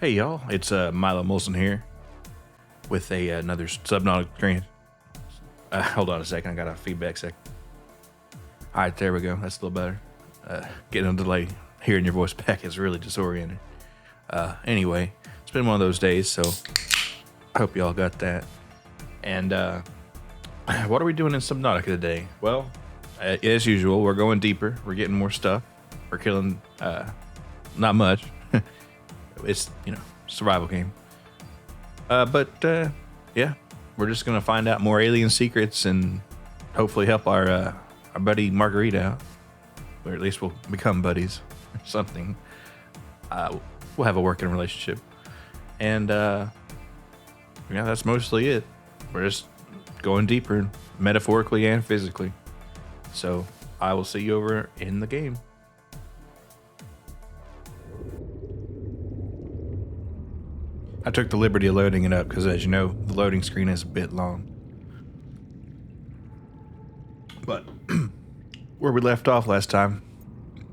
Hey y'all, it's Milo Molson here with another Subnautica screen. Hold on a second, I got a feedback sec. All right, there we go. That's a little better. Getting a delay, hearing your voice back is really disorienting. Anyway, it's been one of those days, so I hope y'all got that. And what are we doing in Subnautica today? Well, as usual, we're going deeper. We're getting more stuff. We're killing not much. It's, survival game. But yeah, we're just going to find out more alien secrets and hopefully help our buddy Margarita out. Or at least we'll become buddies or something. We'll have a working relationship. And yeah, that's mostly it. We're just going deeper, metaphorically and physically. So I will see you over in the game. I took the liberty of loading it up because, as you know, the loading screen is a bit long. But where we left off last time,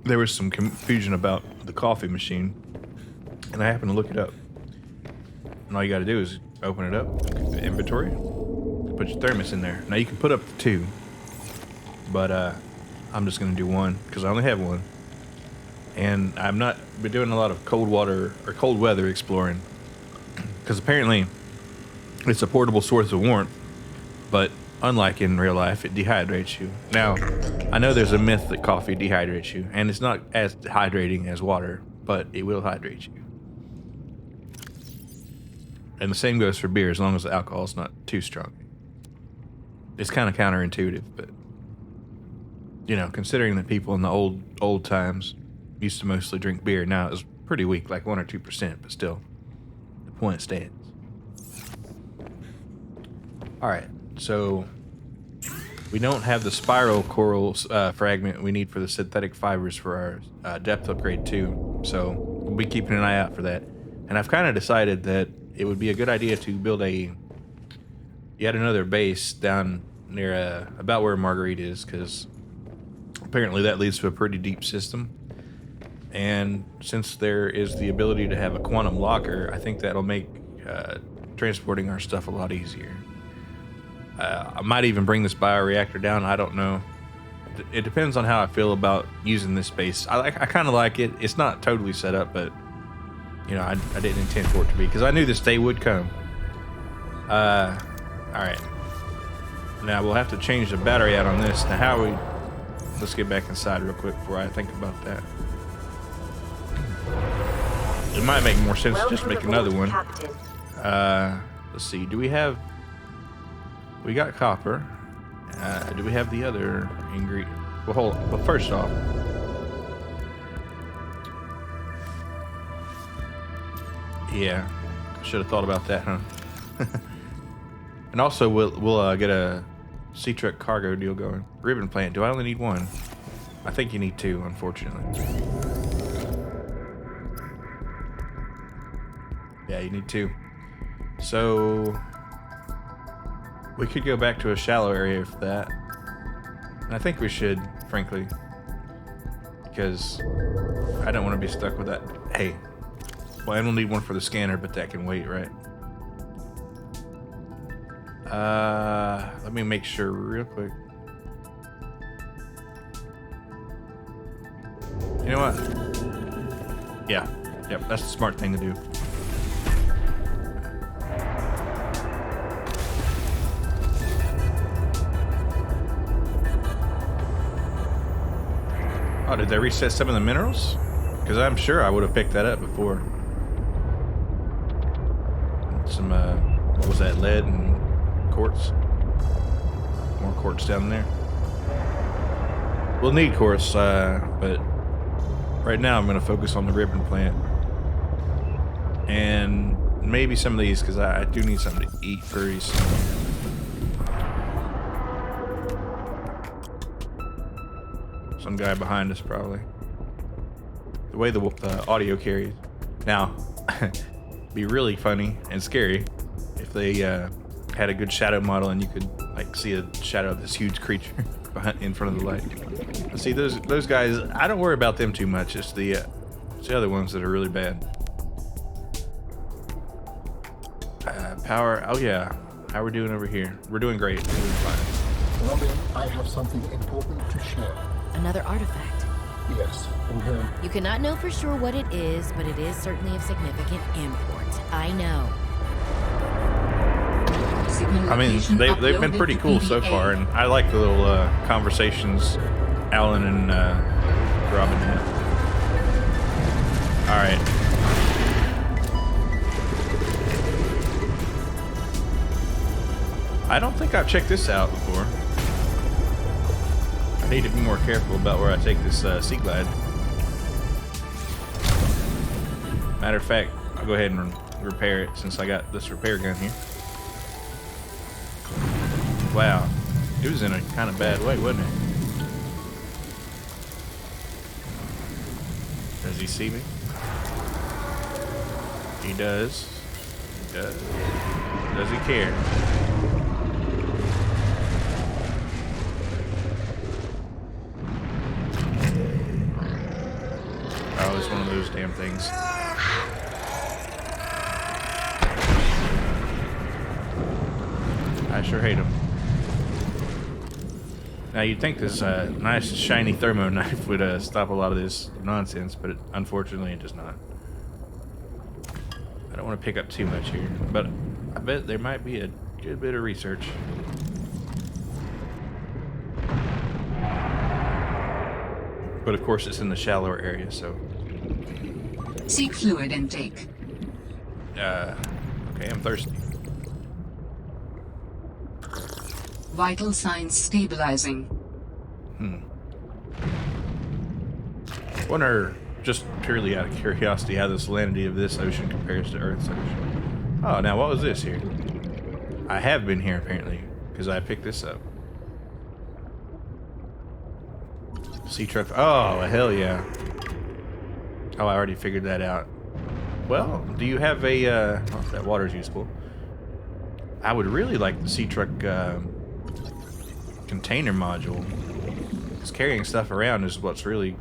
there was some confusion about the coffee machine, and I happened to look it up. And all you got to do is open it up, inventory, put your thermos in there. Now you can put up to 2, but I'm just going to do 1 because I only have 1. And I've not been doing a lot of cold water or cold weather exploring. Because apparently it's a portable source of warmth, but unlike in real life, it dehydrates you. Now, I know there's a myth that coffee dehydrates you, and it's not as hydrating as water, but it will hydrate you. And the same goes for beer, as long as the alcohol is not too strong. It's kind of counterintuitive, but, considering that people in the old times used to mostly drink beer, now it's pretty weak, like 1 or 2%, but still. Point stands. All right, so we don't have the spiral coral fragment we need for the synthetic fibers for our depth upgrade too, so we'll be keeping an eye out for that. And I've kind of decided that it would be a good idea to build yet another base down near about where Marguerite is, because apparently that leads to a pretty deep system. And since there is the ability to have a quantum locker, I think that'll make transporting our stuff a lot easier. I might even bring this bioreactor down. I don't know. It depends on how I feel about using this space. I kind of like it. It's not totally set up, but I didn't intend for it to be because I knew this day would come. All right. Now we'll have to change the battery out on this. Now let's get back inside real quick before I think about that. It might make more sense to just make another one. Let's see. We got copper. Do we have the other ingredient? Well, hold on. Well, first off, yeah, should have thought about that, huh? And also, we'll get a sea truck cargo deal going. Ribbon plant. Do I only need 1? I think you need 2, unfortunately. Yeah, you need 2. So we could go back to a shallow area for that. And I think we should, frankly, because I don't want to be stuck with that. Hey, well, I don't need one for the scanner, but that can wait, right? Let me make sure real quick. You know what? Yeah, yep, that's the smart thing to do. Oh, did they reset some of the minerals? Because I'm sure I would have picked that up before. Some, what was that, lead and quartz? More quartz down there. We'll need quartz, but Right now, I'm going to focus on the ribbon plant. And maybe some of these, because I do need something to eat pretty soon. Some guy behind us, probably. The way the audio carries. Now, be really funny and scary if they had a good shadow model and you could like see a shadow of this huge creature in front of the light. See, those guys, I don't worry about them too much. It's the other ones that are really bad. Power. Oh yeah. How are we doing over here? We're doing great. We're doing fine. Robin, I have something important to share. Another artifact. Yes, from her. You cannot know for sure what it is, but it is certainly of significant import. I know. I mean, they've been pretty cool so far, and I like the little conversations Alan and Robin had. All right. I don't think I've checked this out before. I need to be more careful about where I take this Sea Glide. Matter of fact, I'll go ahead and repair it since I got this repair gun here. Wow, it was in a kind of bad way, wasn't it? Does he see me? He does. He does. Does he care? Oh, it's one of those damn things. I sure hate them. Now, you'd think this nice shiny thermo knife would stop a lot of this nonsense, but unfortunately it does not. I don't want to pick up too much here, but I bet there might be a good bit of research. But of course it's in the shallower area, so... Seek fluid intake. Okay, I'm thirsty. Vital signs stabilizing. Wonder, just purely out of curiosity, how the salinity of this ocean compares to Earth's ocean. Oh, now what was this here? I have been here apparently, because I picked this up. Sea truck. Oh, hell yeah. Oh, I already figured that out. Well, do you have a, oh, that water's useful. I would really like the sea truck container module. Because carrying stuff around is what's really...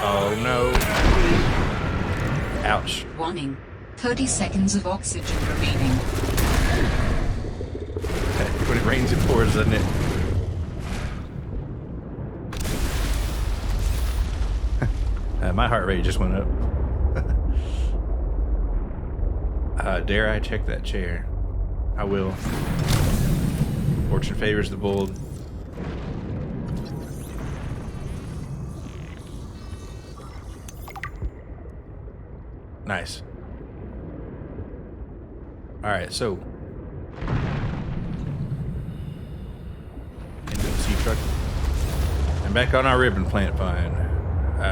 Oh no. Ouch. Warning. 30 seconds of oxygen remaining. When it rains, it pours, doesn't it? My heart rate just went up. Dare I check that chair? I will. Fortune favors the bold. Nice. Alright, so. Into the sea truck. And back on our ribbon plant find.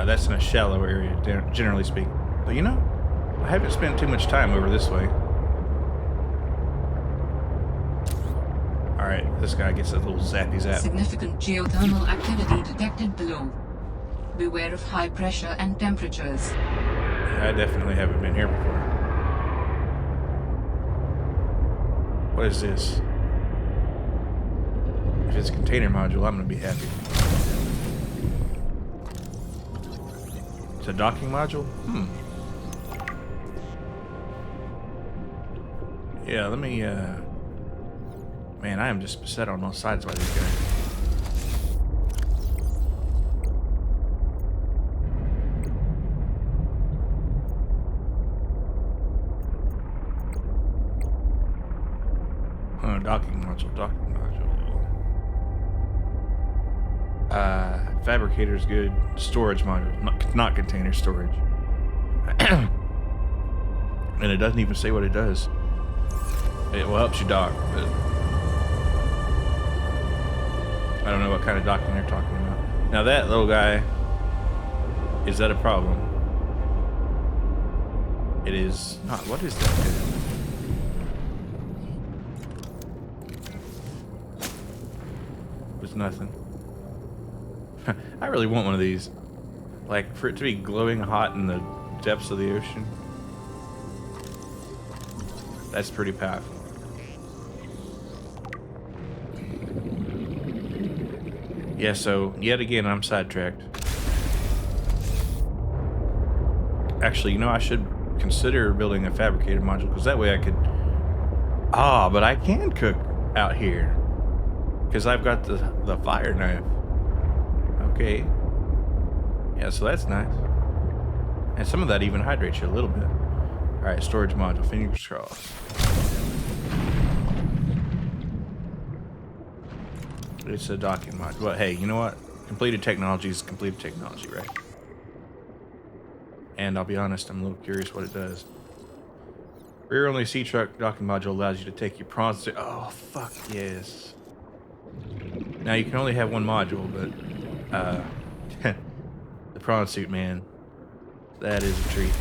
That's in a shallow area, generally speaking. But you know, I haven't spent too much time over this way. Alright, this guy gets a little zappy zap. Significant geothermal activity detected below. Beware of high pressure and temperatures. Yeah, I definitely haven't been here before. What is this? If it's a container module, I'm gonna be happy. It's a docking module? Yeah, let me, man, I am just beset on all sides by these guys. Docking module. Fabricator's good. Storage module, not container storage. And it doesn't even say what it does. It helps you dock, but I don't know what kind of docking they're talking about. Now that little guy Is that a problem? It is not. What is that? It's nothing. I really want one of these. Like, for it to be glowing hot in the depths of the ocean. That's pretty powerful. Yeah, so, yet again, I'm sidetracked. Actually, you know, I should consider building a fabricated module, because that way I could... Ah, but I can cook out here. Because I've got the fire knife. Okay. Yeah, so that's nice. And some of that even hydrates you a little bit. Alright, storage module, fingers crossed. It's a docking module. Well, hey, you know what? Completed technology is completed technology, right? And I'll be honest, I'm a little curious what it does. Rear only sea truck docking module allows you to take your prawns to... Oh, fuck yes. Now, you can only have one module, but... the prawn suit, man. That is a treat.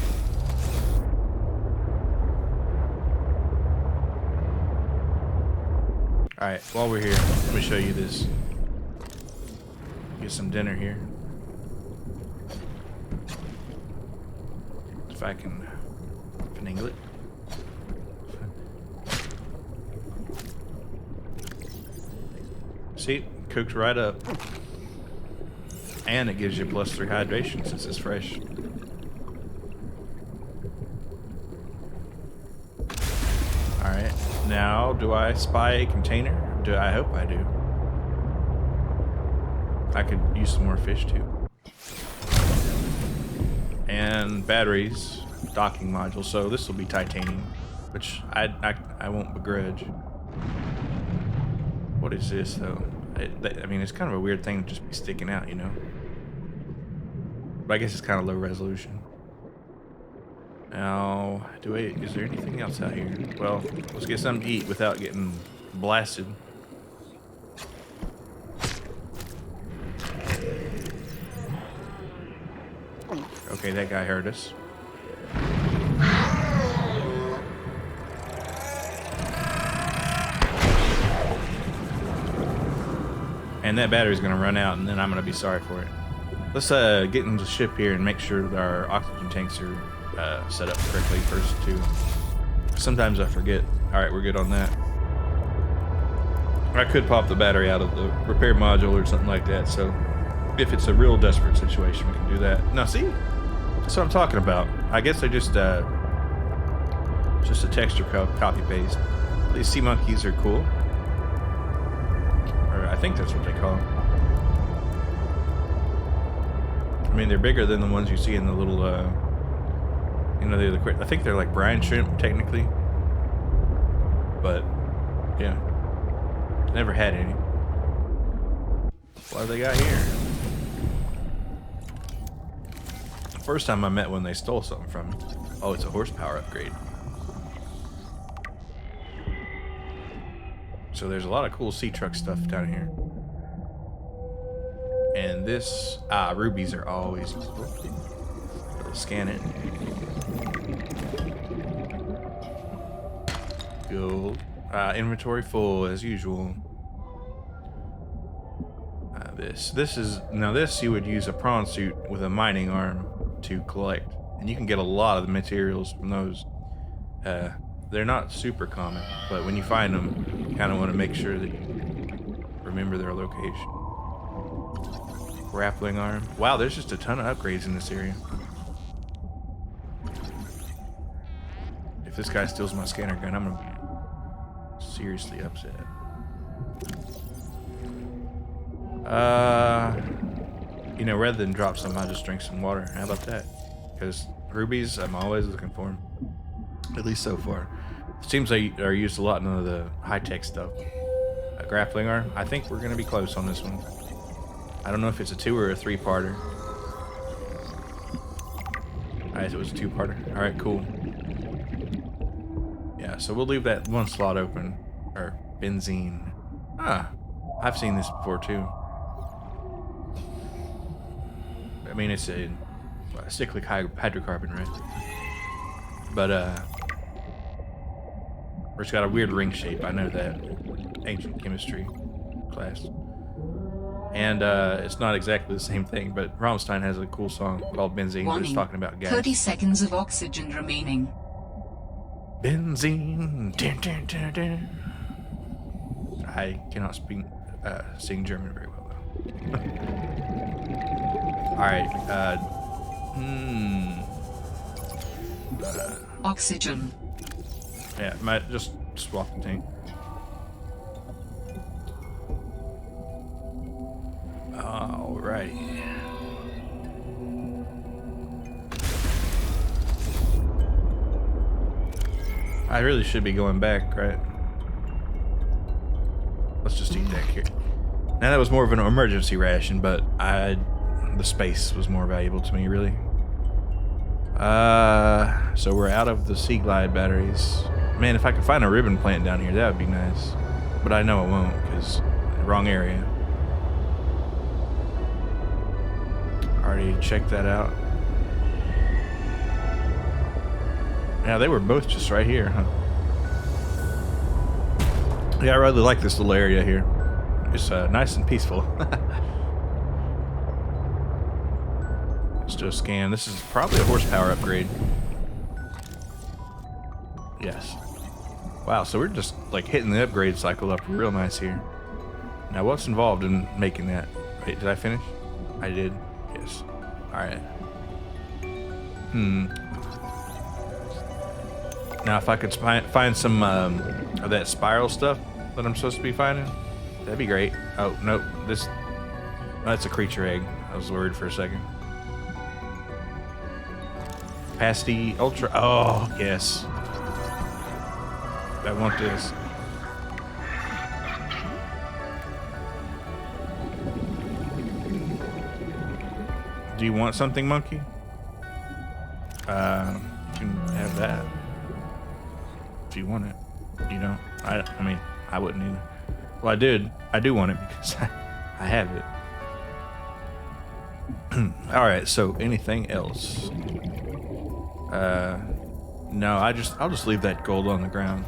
Alright, while we're here, let me show you this. Get some dinner here. If I can finagle it. See, cooked right up. And it gives you +3 hydration since it's fresh. Alright, now do I spy a container? I hope I do. I could use some more fish too. And batteries, docking module, so this will be titanium, which I won't begrudge. What is this though? I mean, it's kind of a weird thing to just be sticking out, you know? But I guess it's kind of low resolution. Now, is there anything else out here? Well, let's get something to eat without getting blasted. Okay, that guy heard us. And that battery's gonna run out, and then I'm gonna be sorry for it. Let's get into the ship here and make sure that our oxygen tanks are set up correctly first too. Sometimes I forget. Alright, we're good on that. I could pop the battery out of the repair module or something like that, so if it's a real desperate situation, we can do that. Now see? That's what I'm talking about. I guess they're just a texture copy paste. These sea monkeys are cool. Or I think that's what they call them. I mean, they're bigger than the ones you see in the little, you know, I think they're like brine shrimp, technically. But, yeah. Never had any. What do they got here? First time I met one, they stole something from me. Oh, it's a horsepower upgrade. So there's a lot of cool sea truck stuff down here. And this, rubies are always useful. We'll scan it. Gold. Inventory full as usual. This you would use a prawn suit with a mining arm to collect, and you can get a lot of the materials from those. They're not super common, but when you find them, you kind of want to make sure that you remember their location. Grappling arm. Wow, there's just a ton of upgrades in this area. If this guy steals my scanner gun, I'm gonna be seriously upset. You know, rather than drop some, I'll just drink some water. How about that? Because rubies, I'm always looking for them. At least so far. Seems they are used a lot in the high-tech stuff. A grappling arm. I think we're going to be close on this one. I don't know if it's a 2 or a 3-parter. Alright, it was a 2-parter. Alright, cool. Yeah, so we'll leave that one slot open. Or benzene. I've seen this before too. I mean, it's a cyclic hydrocarbon, right? But it's got a weird ring shape. I know that. Ancient chemistry class. And it's not exactly the same thing, but Rammstein has a cool song called Benzene that's Warning. talking about gas. 30 seconds of oxygen remaining. Benzene. Dun, dun, dun, dun. I cannot sing German very well, though. Alright, Oxygen. yeah, might just swap the tank. Alrighty. I really should be going back, right? Let's just eat that here. Now that was more of an emergency ration, but the space was more valuable to me, really. So we're out of the Sea Glide batteries. Man, if I could find a ribbon plant down here, that would be nice. But I know I won't, because wrong area. Already checked that out. Yeah, they were both just right here, huh? Yeah, I really like this little area here. It's nice and peaceful. Let's do a scan. This is probably a horsepower upgrade. Yes. Wow, so we're just like hitting the upgrade cycle up real nice here. Now, what's involved in making that? Wait, did I finish? I did. Yes. Alright. Now, if I could find some of that spiral stuff that I'm supposed to be finding, that'd be great. Oh, nope. That's a creature egg. I was worried for a second. Pasty Ultra. Oh, yes. I want this. Do you want something, monkey? You can have that. If you want it. You don't. I mean, I wouldn't either. Well, I do want it because I have it. Alright, so anything else? No, I'll just leave that gold on the ground.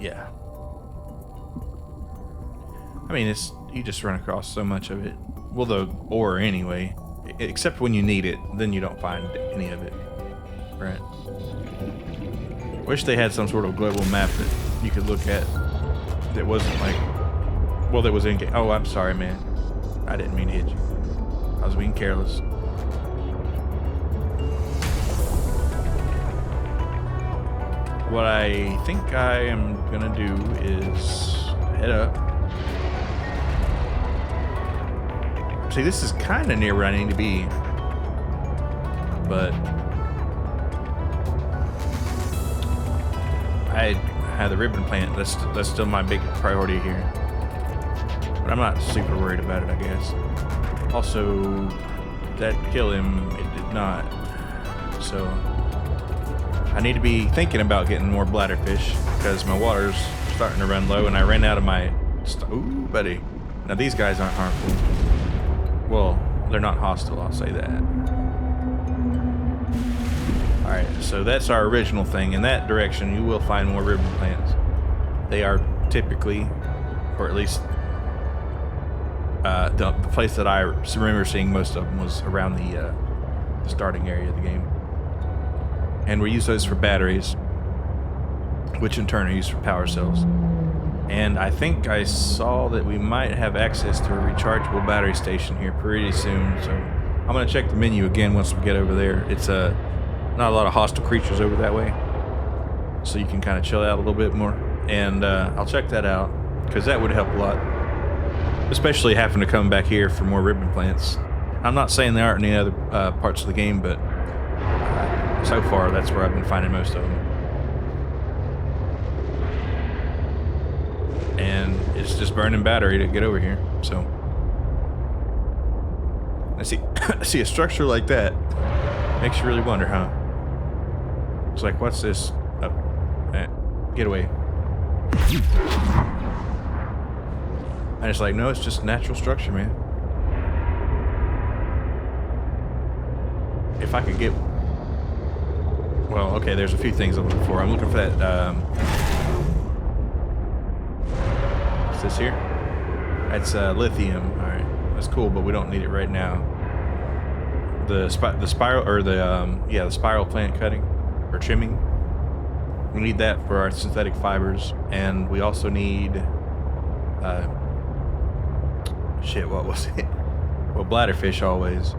Yeah. I mean, you just run across so much of it. Well, the ore anyway. Except when you need it, then you don't find any of it. Right. Wish they had some sort of global map that you could look at that wasn't like, well, that was in game. Oh, I'm sorry, man. I didn't mean to hit you. I was being careless. What I think I am gonna do is head up. See, this is kind of near where I need to be, but I have the ribbon plant. That's still my big priority here, but I'm not super worried about it, I guess. Also, that kill him, it did not. So I need to be thinking about getting more bladderfish because my water's starting to run low, and I ran out of my. Ooh, buddy. Now these guys aren't harmful. Well, they're not hostile, I'll say that. Alright, so that's our original thing. In that direction, you will find more ribbon plants. They are typically, or at least the place that I remember seeing most of them was around the starting area of the game. And we use those for batteries, which in turn are used for power cells. And I think I saw that we might have access to a rechargeable battery station here pretty soon. So I'm going to check the menu again once we get over there. It's not a lot of hostile creatures over that way, so you can kind of chill out a little bit more. And I'll check that out because that would help a lot, especially having to come back here for more ribbon plants. I'm not saying there aren't any other parts of the game, but so far that's where I've been finding most of them. And it's just burning battery to get over here. So I see a structure like that. Makes you really wonder, huh? It's like, what's this? Oh, get away. And it's like, no, it's just natural structure, man. if I could get... Well, okay, there's a few things I'm looking for. I'm looking for that, what's this here? That's lithium. All right, that's cool, but we don't need it right now. The spiral, or the the spiral plant cutting or trimming. We need that for our synthetic fibers, and we also need shit. What was it? Well, bladderfish always.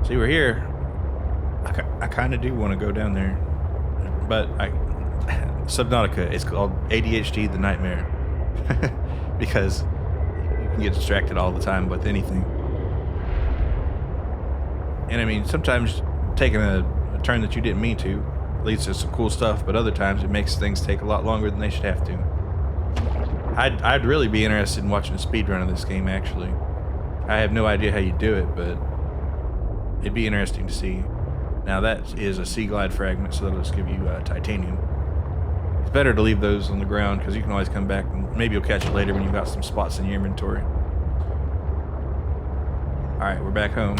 See, we're here. I kind of do want to go down there, but Subnautica. It's called ADHD the Nightmare because you can get distracted all the time with anything. And I mean, sometimes taking a turn that you didn't mean to leads to some cool stuff, but other times it makes things take a lot longer than they should have to. I'd really be interested in watching a speedrun of this game, actually. I have no idea how you do it, but it'd be interesting to see. Now that is a sea glide fragment, so that'll just give you titanium. It's better to leave those on the ground because you can always come back and maybe you'll catch it later when you've got some spots in your inventory. Alright, we're back home.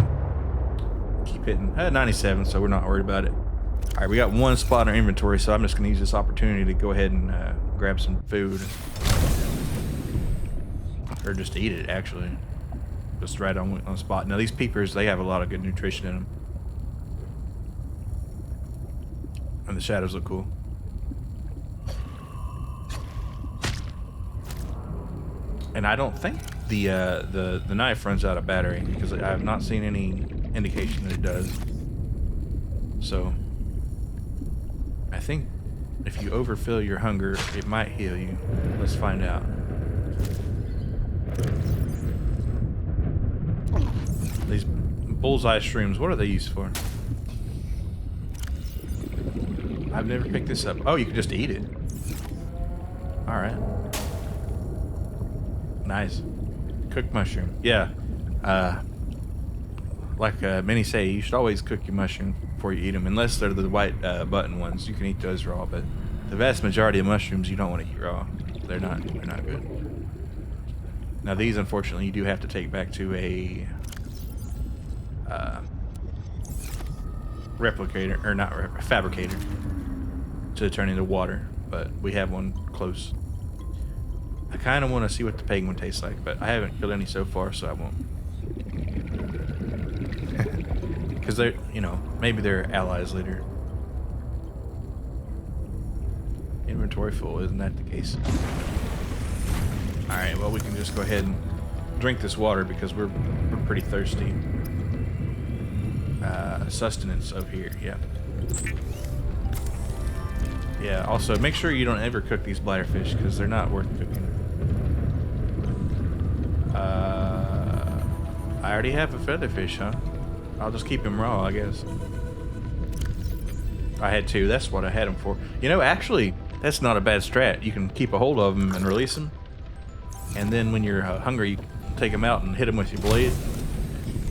Keep hitting 97, so we're not worried about it. Alright, we got one spot in our inventory, so I'm just going to use this opportunity to go ahead and grab some food. Or just eat it, actually. Just right on the spot. Now, these peepers, they have a lot of good nutrition in them. And the shadows look cool. And I don't think the knife runs out of battery, because I have not seen any indication that it does. So I think if you overfill your hunger, it might heal you. Let's find out. These bullseye shrooms, what are they used for? I've never picked this up. Oh, you can just eat it. Alright. Nice. Cooked mushroom. Yeah. Like many say, you should always cook your mushroom before you eat them, unless they're the white button ones. You can eat those raw, but the vast majority of mushrooms you don't want to eat raw. They're not good. Now these, unfortunately, you do have to take back to a replicator, or not fabricator, to turn into water. But we have one close. I kind of want to see what the penguin tastes like, but I haven't killed any so far, so I won't. Because they're, maybe they're allies later. Inventory full, isn't that the case? Alright, well, we can just go ahead and drink this water because we're pretty thirsty. Sustenance of here, yeah. Yeah, also, make sure you don't ever cook these bladderfish because they're not worth cooking. I already have a featherfish, huh? I'll just keep him raw, I guess. I had two. That's what I had them for. Actually, that's not a bad strat. You can keep a hold of them and release them. And then when you're hungry, you take them out and hit them with your blade.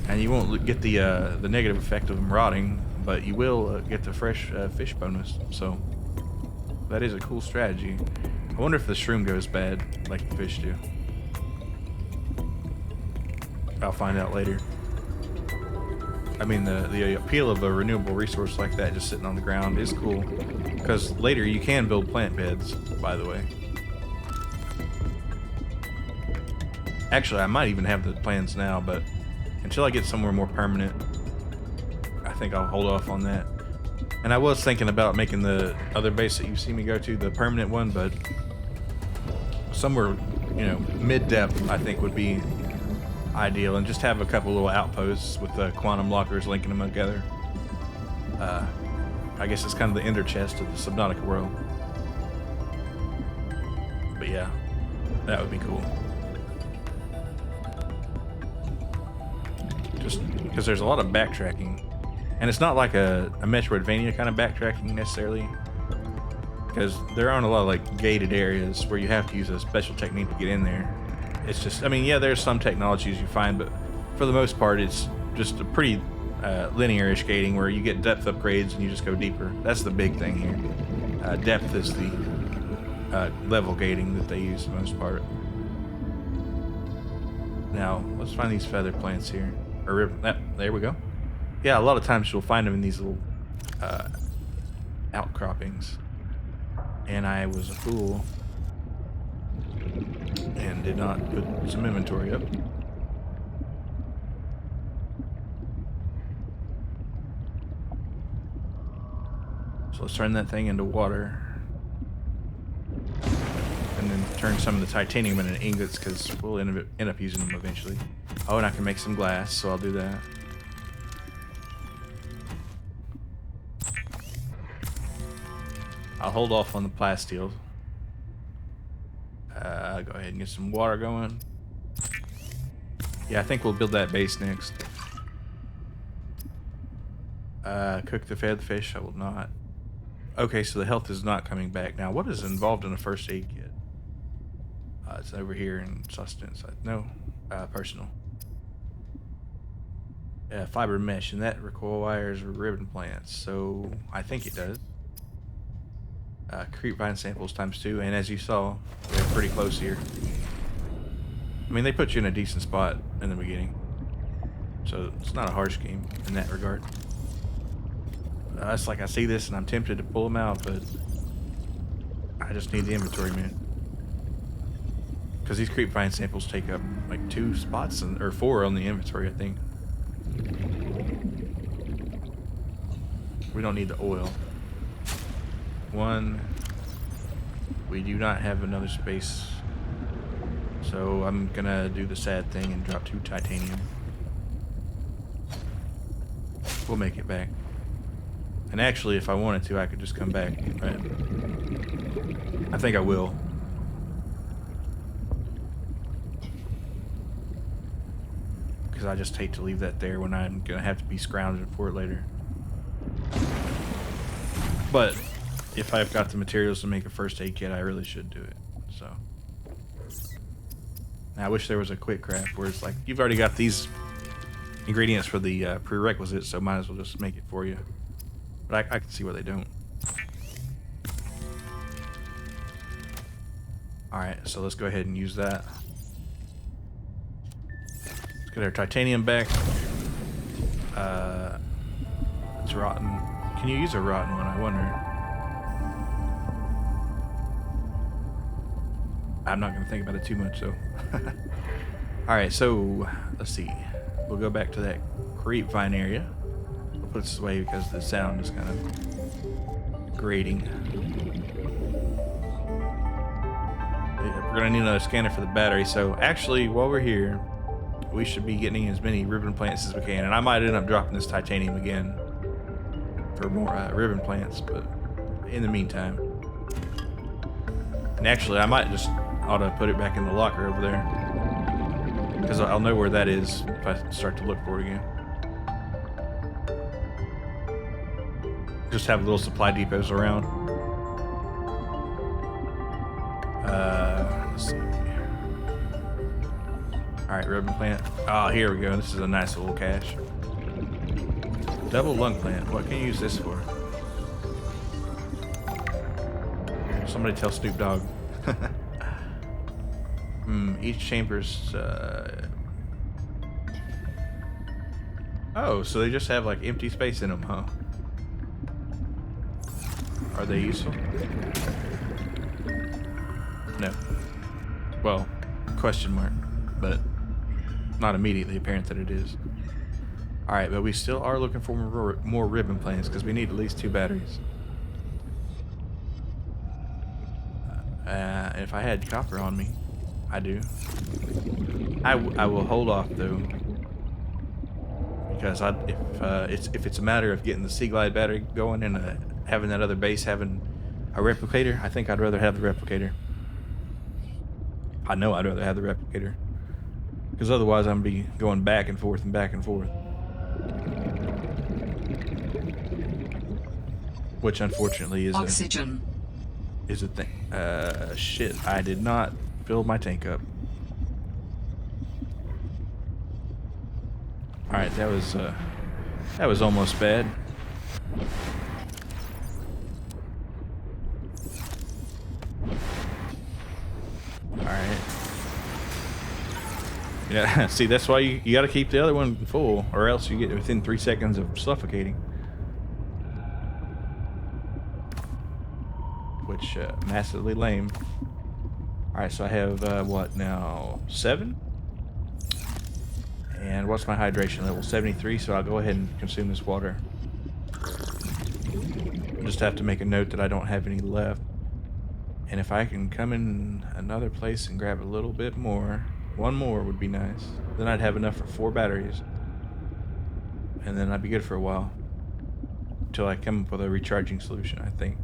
And you won't get the negative effect of them rotting, but you will get the fresh fish bonus. So that is a cool strategy. I wonder if the shroom goes bad like the fish do. I'll find out later. I mean, the appeal of a renewable resource like that just sitting on the ground is cool, because later you can build plant beds, by the way. Actually, I might even have the plans now, but until I get somewhere more permanent, I think I'll hold off on that. And I was thinking about making the other base that you see me go to the permanent one, but somewhere, mid-depth I think would be ideal, and just have a couple little outposts with the quantum lockers linking them together. I guess it's kind of the ender chest of the Subnautica world. But yeah, that would be cool. Just because there's a lot of backtracking, and it's not like a Metroidvania kind of backtracking necessarily, because there aren't a lot of like gated areas where you have to use a special technique to get in there. It's just, yeah, there's some technologies you find, but for the most part, it's just a pretty linear-ish gating where you get depth upgrades and you just go deeper. That's the big thing here. Depth is the level gating that they use for the most part. Now, let's find these feather plants here. There we go. Yeah, a lot of times you'll find them in these little outcroppings. And I was a fool and did not put some inventory up. So let's turn that thing into water. And then turn some of the titanium into ingots, because we'll end up using them eventually. Oh, and I can make some glass, so I'll do that. I'll hold off on the plasteel. Go ahead and get some water going. Yeah, I think we'll build that base next. Cook the fed fish. I will not. Okay, so the health is not coming back. Now, what is involved in a first aid kit? It's over here in sustenance. No, personal. Fiber mesh, and that requires ribbon plants. So I think it does. Creep vine samples ×2, and as you saw, they're pretty close here. I mean, they put you in a decent spot in the beginning, so it's not a harsh game in that regard. It's like I see this and I'm tempted to pull them out, but I just need the inventory, man. Because these creep vine samples take up like 2 spots, or 4 on the inventory, I think. We don't need the oil. 1, we do not have another space, so I'm gonna do the sad thing and drop 2 titanium. We'll make it back. And actually, if I wanted to, I could just come back, right? I think I will. Because I just hate to leave that there when I'm gonna have to be scrounging for it later. But if I've got the materials to make a first aid kit, I really should do it. So now I wish there was a quick craft where it's like, you've already got these ingredients for the prerequisites, so might as well just make it for you. But I can see why they don't. Alright, so let's go ahead and use that. Let's get our titanium back. It's rotten. Can you use a rotten one, I wonder? I'm not going to think about it too much, though. Alright, so let's see. We'll go back to that creep vine area. We'll put this away because the sound is kind of grating. We're going to need another scanner for the battery. So actually, while we're here, we should be getting as many ribbon plants as we can. And I might end up dropping this titanium again for more ribbon plants, but in the meantime. And actually, I might just ought to put it back in the locker over there, because I'll know where that is if I start to look for it again. Just have little supply depots around. Let's see. Alright, ribbon plant. Oh, here we go. This is a nice little cache. Double lung plant. What can you use this for? Somebody tell Snoop Dogg. Each chamber's oh, so they just have like empty space in them, huh? Are they useful? No. Well, question mark, but not immediately apparent that it is. Alright, but we still are looking for more ribbon plants because we need at least 2 batteries. If I had copper on me, I do. I will hold off though, because if it's a matter of getting the Sea Glide battery going and having that other base having a replicator, I think I'd rather have the replicator. I know I'd rather have the replicator, because otherwise I'm gonna be going back and forth and back and forth, which unfortunately is Oxygen. Is a thing. Shit, I did not fill my tank up. Alright, that was almost bad. Alright. Yeah, see, that's why you got to keep the other one full, or else you get within 3 seconds of suffocating. Which, massively lame. Alright, so I have, what now? 7? And what's my hydration level? 73, so I'll go ahead and consume this water. I just have to make a note that I don't have any left. And if I can come in another place and grab a little bit more, one more would be nice. Then I'd have enough for 4 batteries. And then I'd be good for a while. Until I come up with a recharging solution, I think.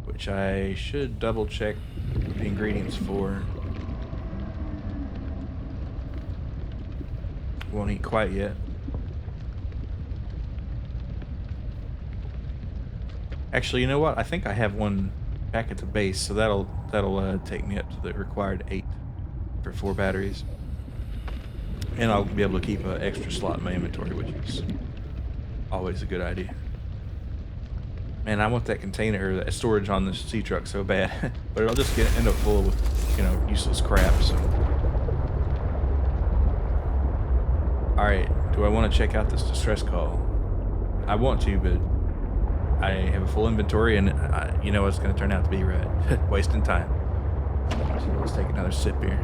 Which I should double check the ingredients for. Won't eat quite yet. Actually, you know what? I think I have one back at the base, so that'll take me up to the required 8 for 4 batteries. And I'll be able to keep an extra slot in my inventory, which is always a good idea. Man, I want that container, or that storage on this sea truck so bad, but it'll just end up full with, you know, useless crap. So, all right, do I want to check out this distress call? I want to, but I have a full inventory, and you know it's going to turn out to be, right? Wasting time. So let's take another sip here.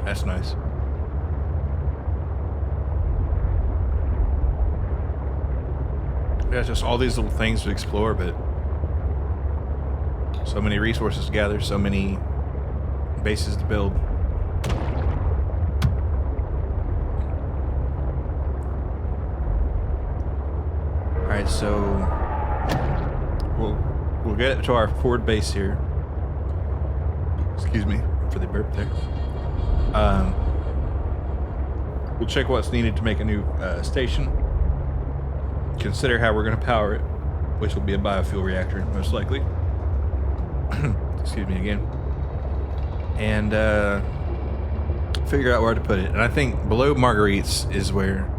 That's nice. Yeah, it's just all these little things to explore, but so many resources to gather, so many bases to build. Alright, so we'll get to our forward base here. Excuse me for the burp there. We'll check what's needed to make a new station. Consider how we're going to power it, which will be a biofuel reactor, most likely. Excuse me again. And figure out where to put it. And I think below Marguerite's is where.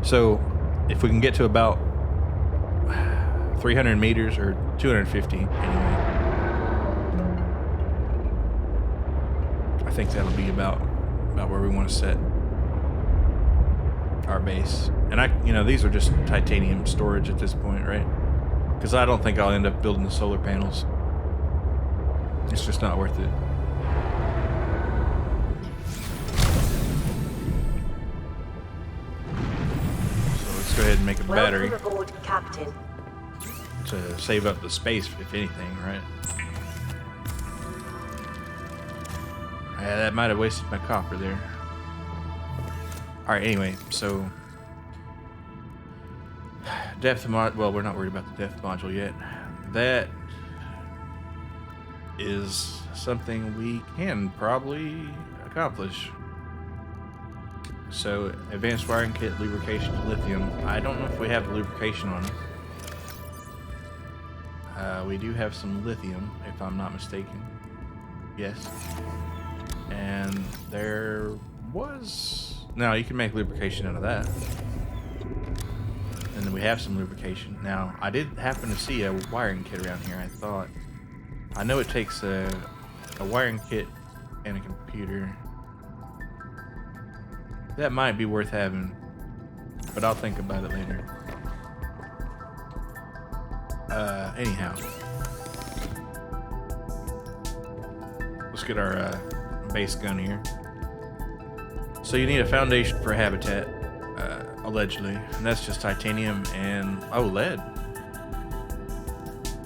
So if we can get to about 300 meters or 250 anyway, I think that'll be about where we want to set our base. And you know, these are just titanium storage at this point, right? Because I don't think I'll end up building the solar panels. It's just not worth it. So let's go ahead and make a battery. Welcome aboard, Captain. To save up the space, if anything, right? Yeah, that might have wasted my copper there. Alright, anyway, so depth mod. Well, we're not worried about the depth module yet. That is something we can probably accomplish. So, advanced wiring kit, lubrication to lithium. I don't know if we have the lubrication on it. We do have some lithium, if I'm not mistaken. Yes. And there was... No, you can make lubrication out of that. And then we have some lubrication. Now, I did happen to see a wiring kit around here, I thought. I know it takes a wiring kit and a computer. That might be worth having, but I'll think about it later. Anyhow. Let's get our base gun here. So you need a foundation for habitat, allegedly. And that's just titanium and... Oh, lead.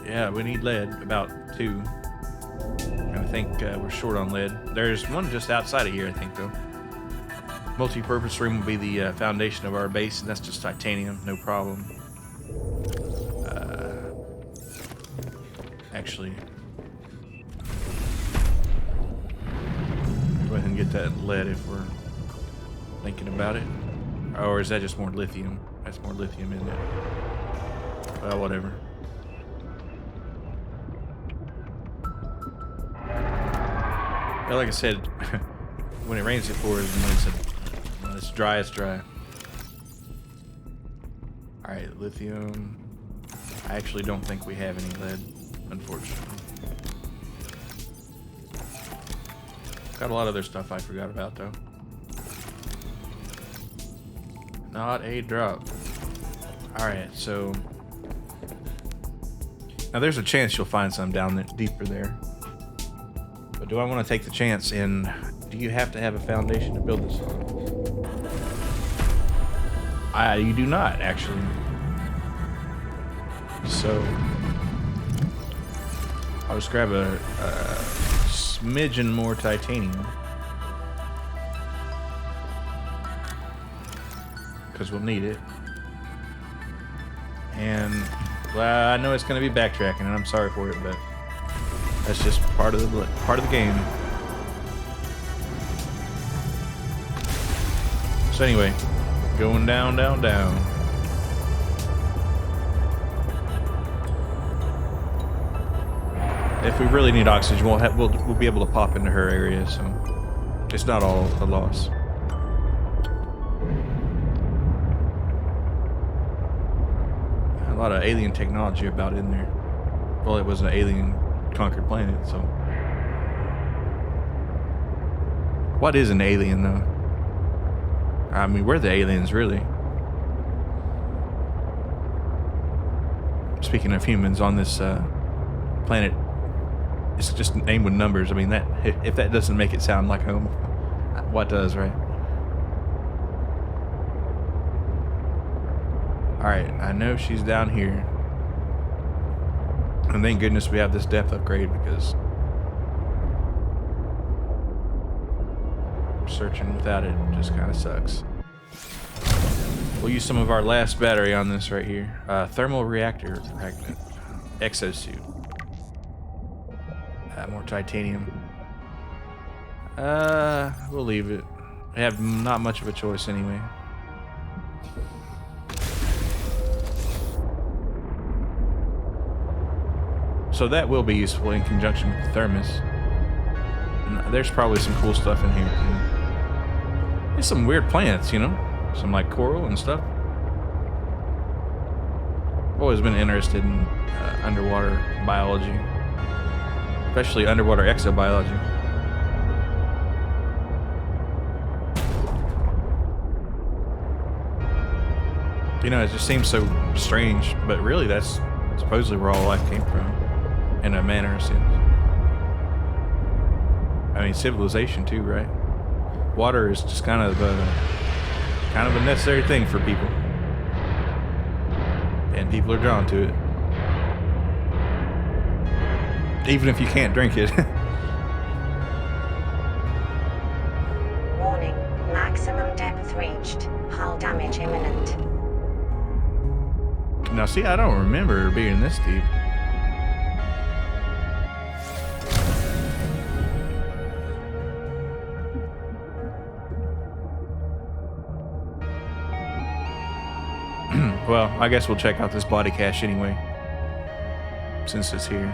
Yeah, we need lead, about 2. And I think we're short on lead. There's one just outside of here, I think, though. Multi-purpose room will be the foundation of our base, and that's just titanium, no problem. Actually, go ahead and get that lead if we're thinking about it. Or is that just more lithium? That's more lithium, isn't it? Well, whatever. Well, like I said, when it rains, it pours, and when it's dry, it's dry. All right, lithium. I actually don't think we have any lead, unfortunately. Got a lot of other stuff I forgot about, though. Not a drop. All right, so now there's a chance you'll find some down there, deeper there. But do I want to take the chance? And do you have to have a foundation to build this on? You do not, actually. So I'll just grab a smidgen more titanium, because we'll need it. And well, I know it's going to be backtracking, and I'm sorry for it, but that's just part of the game. So anyway, going down, down, down. If we really need oxygen, we'll be able to pop into her area, so it's not all a loss. A lot of alien technology about in there. Well, it was an alien conquered planet, so. What is an alien, though? I mean, we're the aliens, really. Speaking of humans on this planet, it's just named with numbers. I mean, that if that doesn't make it sound like home, what does, right? Alright, I know she's down here. And thank goodness we have this depth upgrade, because searching without it just kind of sucks. We'll use some of our last battery on this right here. Thermal reactor fragment. Exosuit. More titanium. We'll leave it. I have not much of a choice anyway. So that will be useful in conjunction with the thermos. And there's probably some cool stuff in here too. There's some weird plants, you know? Some like coral and stuff. I've always been interested in underwater biology. Especially underwater exobiology. You know, it just seems so strange, but really that's supposedly where all life came from, in a manner of sense. I mean, civilization too, right? Water is just kind of a necessary thing for people, and people are drawn to it. Even if you can't drink it. Warning, maximum depth reached. Hull damage imminent. Now see, I don't remember being this deep. Well, I guess we'll check out this body cache anyway, since it's here.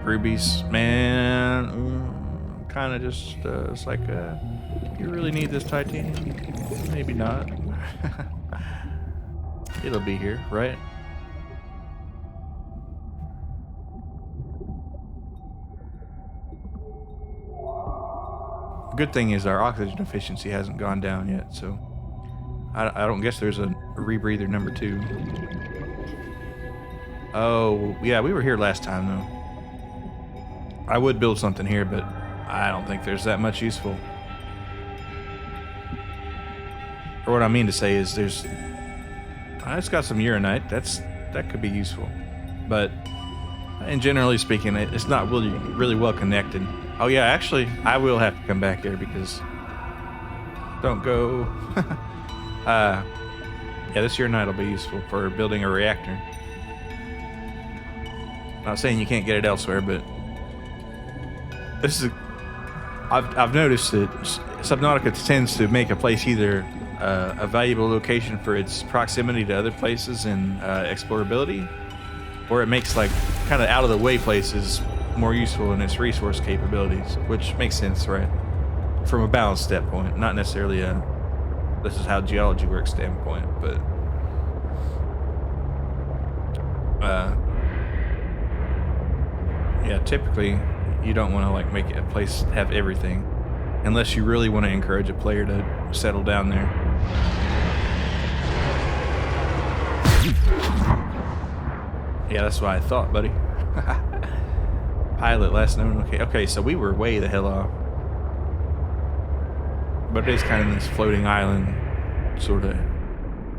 Rubies, man, kind of just, it's like, you really need this titanium? Maybe not. It'll be here, right? The good thing is our oxygen efficiency hasn't gone down yet, so I don't guess there's a rebreather number 2. Oh, yeah, we were here last time, though. I would build something here, but I don't think there's that much useful. Or what I mean to say is it's got some uranite. That could be useful. But, and generally speaking, it's not really well connected. Oh yeah, actually, I will have to come back there because don't go. Yeah, this uranite will be useful for building a reactor. Not saying you can't get it elsewhere, but this is I've noticed that Subnautica tends to make a place either a valuable location for its proximity to other places and explorability, or it makes like kind of out of the way places more useful in its resource capabilities, which makes sense, right? from a balance standpoint, not necessarily a this is how geology works standpoint, but yeah, typically you don't want to like make a place have everything unless you really want to encourage a player to settle down there. Yeah, that's what I thought, buddy. Pilot last known. Okay, so we were way the hell off. But it is kind of this floating island sort of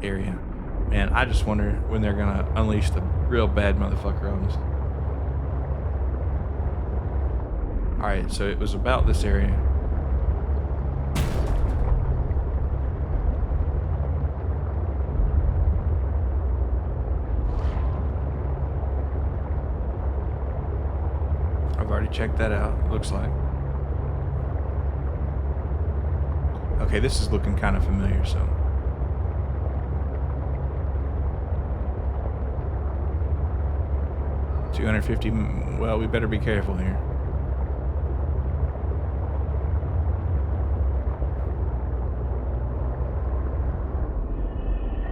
area. Man, I just wonder when they're gonna unleash the real bad motherfucker on us. Alright, so it was about this area. I've already checked that out, it looks like. Okay, this is looking kind of familiar, so. $250, well, we better be careful here.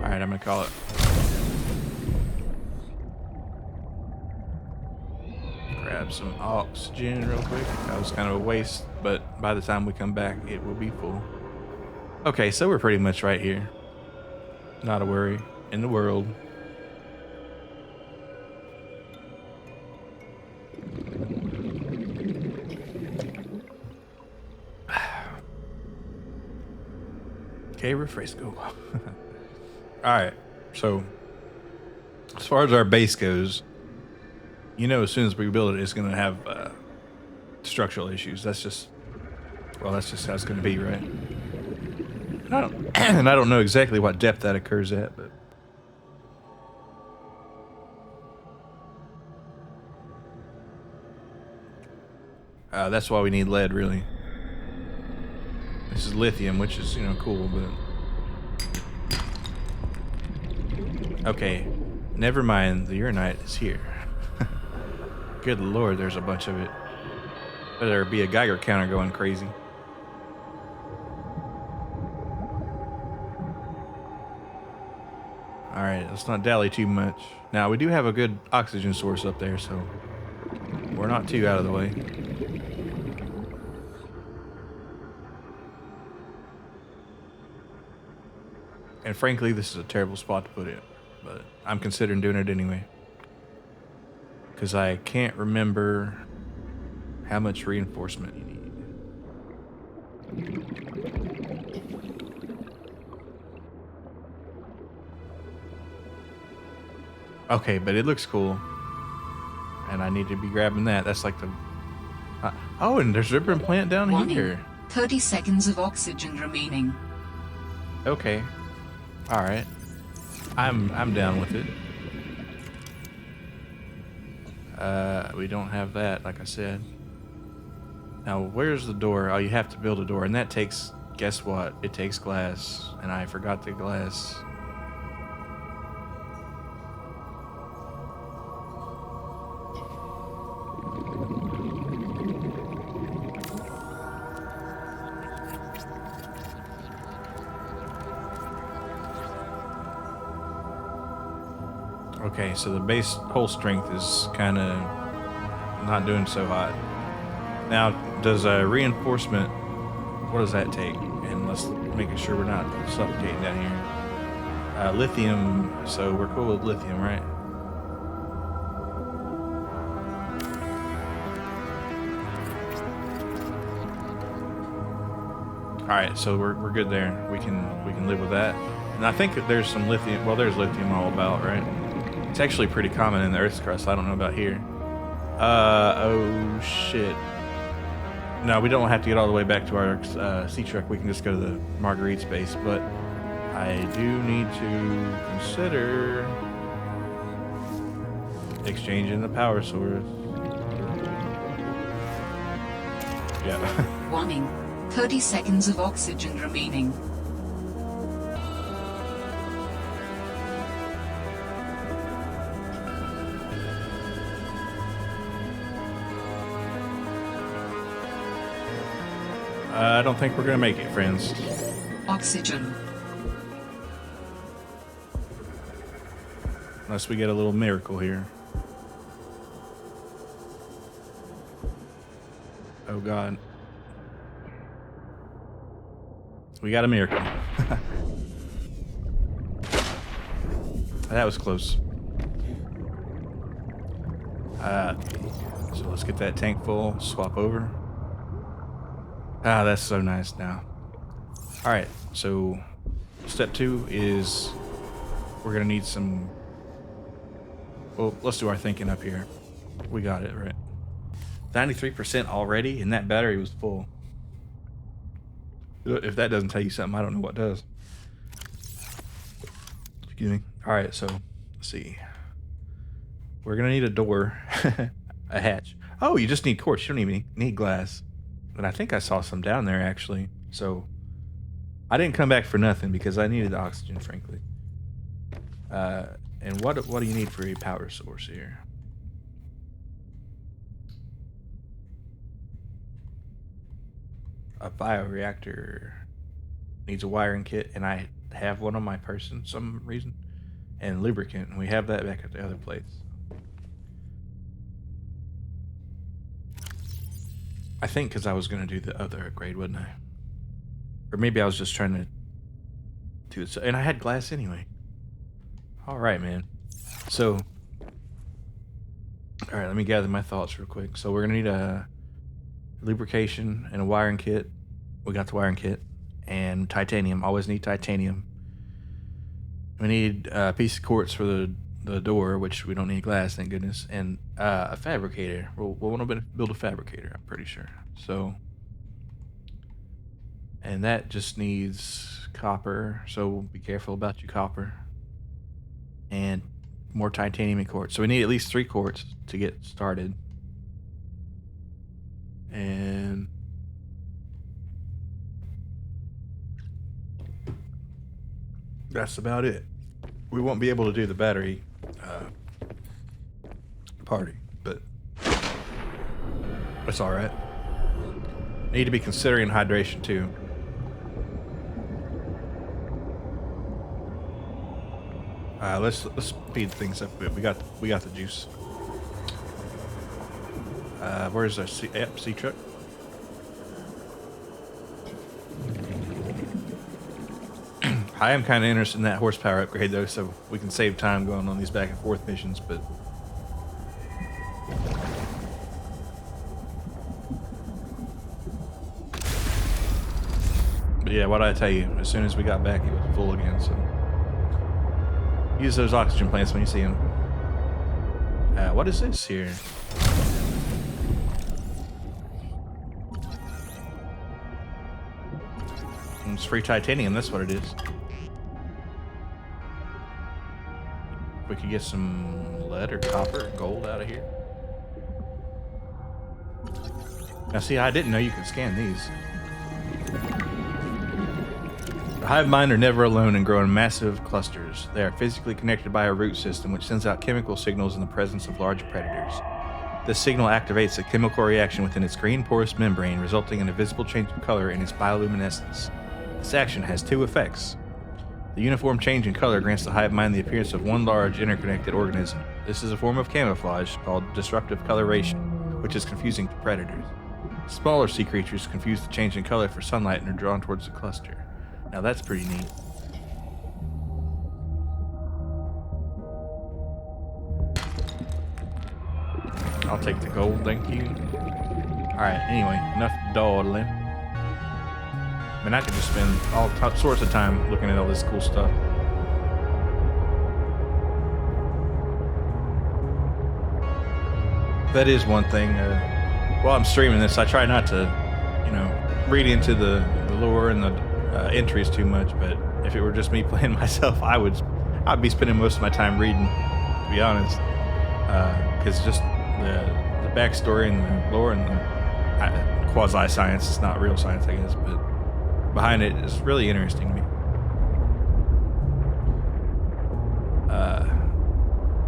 Alright, I'm gonna call it. Grab some oxygen real quick. That was kind of a waste, but by the time we come back, it will be full. Okay, so we're pretty much right here. Not a worry in the world. Okay, refresco. Alright, so as far as our base goes, you know, as soon as we build it, it's going to have structural issues. That's just, well, that's just how it's going to be, right? And I don't know exactly what depth that occurs at, but that's why we need lead, really. This is lithium, which is, you know, cool, but okay, never mind. The uranite is here. Good lord, there's a bunch of it. Better be a Geiger counter going crazy. Alright, let's not dally too much. Now, we do have a good oxygen source up there, so we're not too out of the way. And frankly, this is a terrible spot to put it, but I'm considering doing it anyway. Because I can't remember how much reinforcement you need. Okay, but it looks cool. And I need to be grabbing that. That's like the... oh, and there's a ribbon plant down here. 30 seconds of oxygen remaining. Okay. Alright. I'm down with it. We don't have that, like I said. Now, where's the door? Oh, you have to build a door, and that takes... guess what? It takes glass, and I forgot the glass. Okay, so the base hull strength is kind of not doing so hot. Now, does reinforcement, what does that take? And let's make sure we're not suffocating down here. Lithium, so we're cool with lithium, right? Alright, so we're good there. We can live with that. And I think that there's some lithium, well, there's lithium all about, right? It's actually pretty common in the Earth's crust. I don't know about here. Oh shit. No, we don't have to get all the way back to our sea truck. We can just go to the Marguerite space, but I do need to consider exchanging the power source. Yeah. Warning. 30 seconds of oxygen remaining. I don't think we're gonna make it, friends. Oxygen. Unless we get a little miracle here. Oh God. We got a miracle. That was close. So let's get that tank full, swap over. Ah, that's so nice now. All right, so step 2 is we're gonna need some, well, let's do our thinking up here. We got it, right? 93% already, and that battery was full. If that doesn't tell you something, I don't know what does. Excuse me. All right, so let's see. We're gonna need a door, a hatch. Oh, you just need quartz. You don't even need glass. But I think I saw some down there actually. So I didn't come back for nothing because I needed the oxygen, frankly. And what do you need for a power source here? A bioreactor needs a wiring kit, and I have one on my person for some reason. And lubricant, and we have that back at the other place. I think because I was going to do the other upgrade, wasn't I? Or maybe I was just trying to do it. And I had glass anyway. All right, man. So, all right, let me gather my thoughts real quick. So we're going to need a lubrication and a wiring kit. We got the wiring kit. And titanium. Always need titanium. We need a piece of quartz for the door, which we don't need glass, thank goodness, and a fabricator. We'll want to build a fabricator, I'm pretty sure. So, and that just needs copper, so be careful about your copper. And more titanium and quartz. So we need at least 3 quartz to get started. And that's about it. We won't be able to do the battery party, but it's all right. Need to be considering hydration too. Let's speed things up a bit. We got the juice. Where's our C truck? I am kind of interested in that horsepower upgrade though, so we can save time going on these back and forth missions, but yeah, what did I tell you? As soon as we got back, it was full again, so use those oxygen plants when you see them. What is this here? It's free titanium, that's what it is. We could get some lead or copper or gold out of here. Now see, I didn't know you could scan these. The hive mind are never alone and grow in massive clusters. They are physically connected by a root system which sends out chemical signals in the presence of large predators. This signal activates a chemical reaction within its green porous membrane, resulting in a visible change of color in its bioluminescence. This action has 2 effects. The uniform change in color grants the hive mind the appearance of one large interconnected organism. This is a form of camouflage called disruptive coloration, which is confusing to predators. Smaller sea creatures confuse the change in color for sunlight and are drawn towards the cluster. Now that's pretty neat. I'll take the gold, thank you. Alright, anyway, enough dawdling. I mean, I could just spend all sorts of time looking at all this cool stuff. That is one thing. While I'm streaming this, I try not to, read into the lore and the entries too much. But if it were just me playing myself, I'd be spending most of my time reading, to be honest, because just the backstory and the lore and the quasi science. It's not real science, I guess, but behind it is really interesting to me.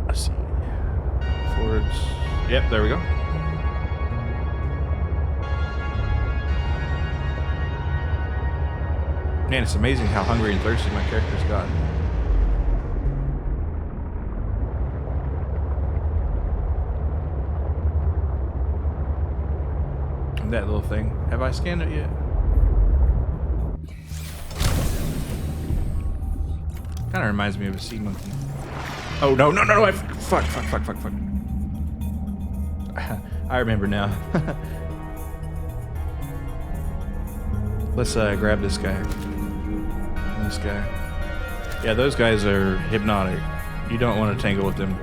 Let's see. Forwards. Yep, there we go. Man, it's amazing how hungry and thirsty my character's gotten. And that little thing. Have I scanned it yet? Kind of reminds me of a sea monkey. Oh, no, no, no, no. Fuck. I remember now. Let's grab this guy. This guy. Yeah, those guys are hypnotic. You don't want to tangle with them.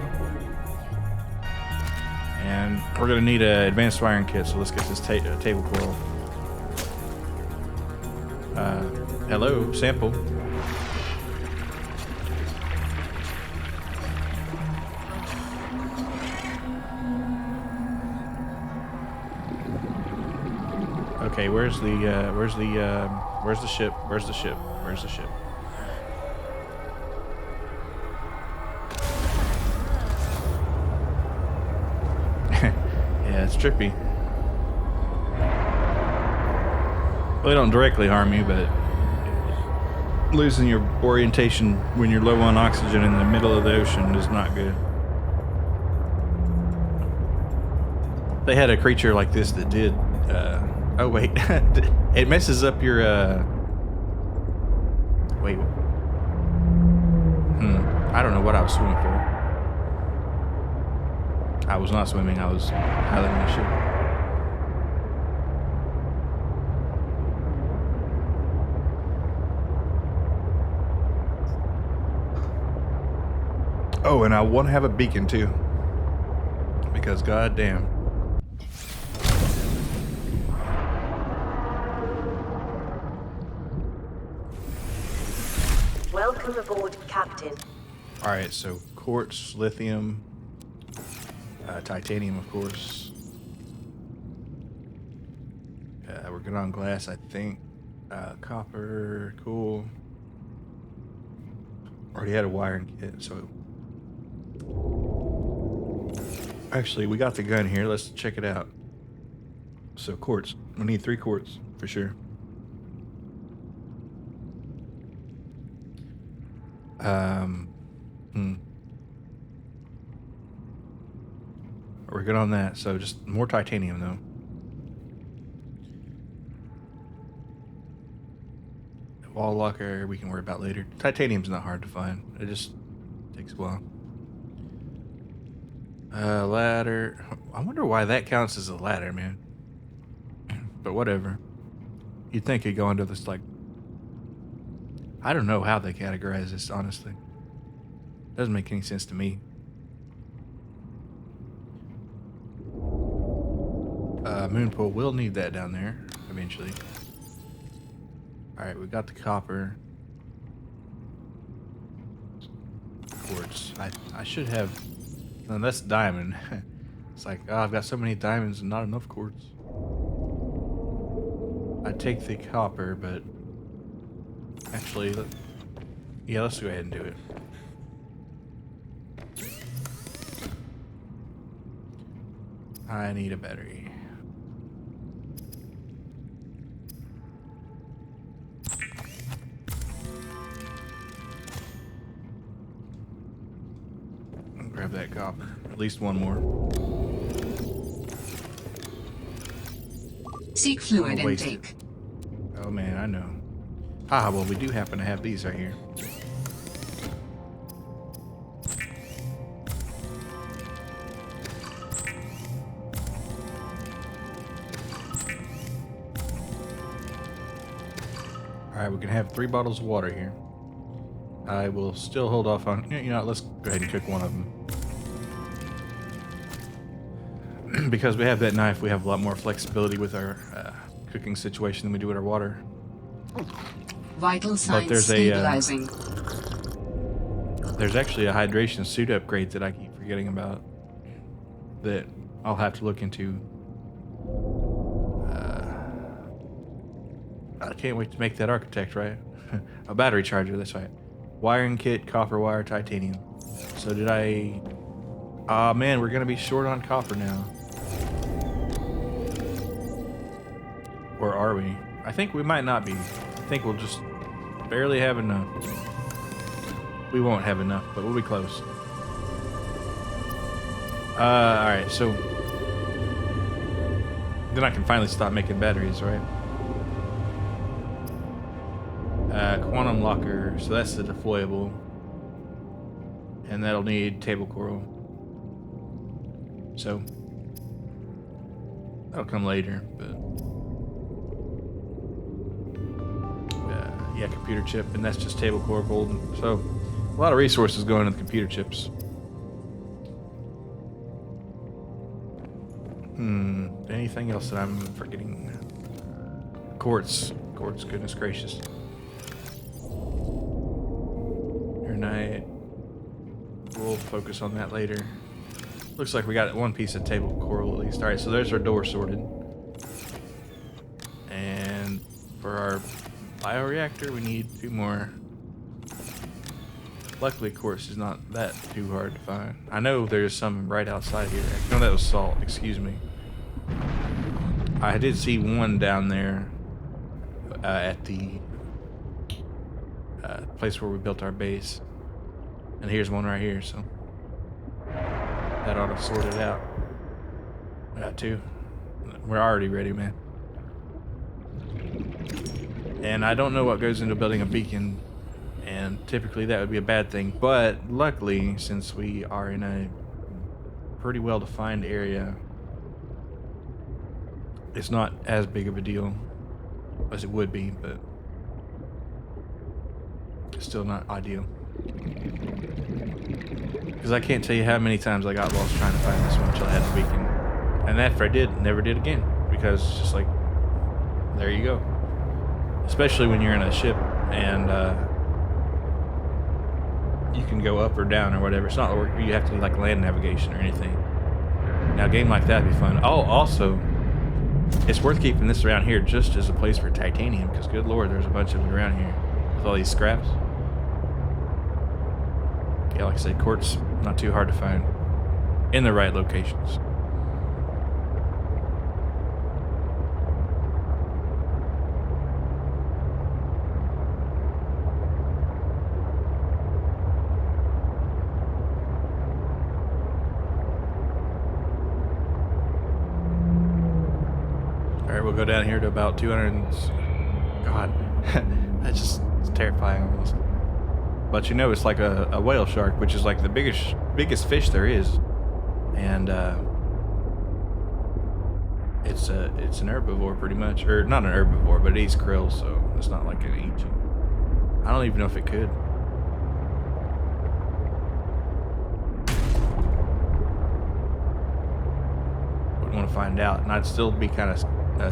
And we're going to need an advanced wiring kit, so let's get this table coral. Hello, sample. Okay, where's the ship? Where's the ship? Yeah, it's trippy. Well, they don't directly harm you, but losing your orientation when you're low on oxygen in the middle of the ocean is not good. They had a creature like this that did. Oh wait, it messes up your. Wait. I don't know what I was swimming for. I was not swimming. I was piloting the ship. Oh, and I want to have a beacon too, because goddamn. Welcome aboard, Captain. All right, so quartz, lithium, titanium, of course. We're good on glass, I think. Copper, cool. Already had a wiring kit, so. Actually, we got the gun here. Let's check it out. So quartz. We need 3 quartz for sure. We're good on that. So just more titanium though. Wall locker we can worry about later. Titanium's not hard to find. It just takes a while. Ladder. I wonder why that counts as a ladder, man. But whatever. You'd think it'd go into this, like... I don't know how they categorize this, honestly. Doesn't make any sense to me. Moon pool. We'll need that down there eventually. Alright, we got the copper. Quartz. I should have... No, that's diamond. It's like, oh, I've got so many diamonds and not enough quartz. I'd take the copper, but... Actually, yeah, let's go ahead and do it. I need a battery. I'll grab that copper. At least one more. Seek fluid intake. Oh man, I know. Ah, well, we do happen to have these right here. Alright, we can have 3 bottles of water here. I will still hold off on... You know, let's go ahead and cook one of them. Because we have that knife, we have a lot more flexibility with our cooking situation than we do with our water. Vital signs there's stabilizing. There's actually a hydration suit upgrade that I keep forgetting about that I'll have to look into. I can't wait to make that architect, right? A battery charger, that's right. Wiring kit, copper wire, titanium. So did I... Ah, man, we're going to be short on copper now. Or are we? I think we might not be. I think we'll just barely have enough. We won't have enough, but we'll be close. Alright, so then I can finally stop making batteries, right? Quantum locker, so that's the deployable. And that'll need table coral. So that'll come later, but yeah, computer chip, and that's just table coral golden. So a lot of resources going into the computer chips. Anything else that I'm forgetting? Quartz, goodness gracious. Night. We'll focus on that later. Looks like we got one piece of table coral at least. Alright, so there's our door sorted. And for our bioreactor, we need 2 more. Luckily, quartz is not that too hard to find. I know there's some right outside here. No, that was salt. Excuse me. I did see one down there at the place where we built our base. And here's one right here, so that ought to sort it out. We got 2. We're already ready, man. And I don't know what goes into building a beacon, and typically that would be a bad thing, but luckily, since we are in a pretty well-defined area, it's not as big of a deal as it would be, but it's still not ideal. Because I can't tell you how many times I got lost trying to find this one until I had the beacon. And after I did, never did again. Because it's just like, there you go. Especially when you're in a ship and you can go up or down or whatever. It's not like you have to do like land navigation or anything. Now a game like that would be fun. Oh, also, it's worth keeping this around here just as a place for titanium. Because good lord, there's a bunch of it around here. With all these scraps. Yeah, like I said, quartz, not too hard to find in the right locations. Alright, we'll go down here to about 200. God, that's just it's terrifying almost. But you know, it's like a whale shark, which is like the biggest fish there is, and it's an herbivore pretty much, or not an herbivore, but it eats krill, so it's not like it eats you. I don't even know if it could. Wouldn't want to find out, and I'd still be kind of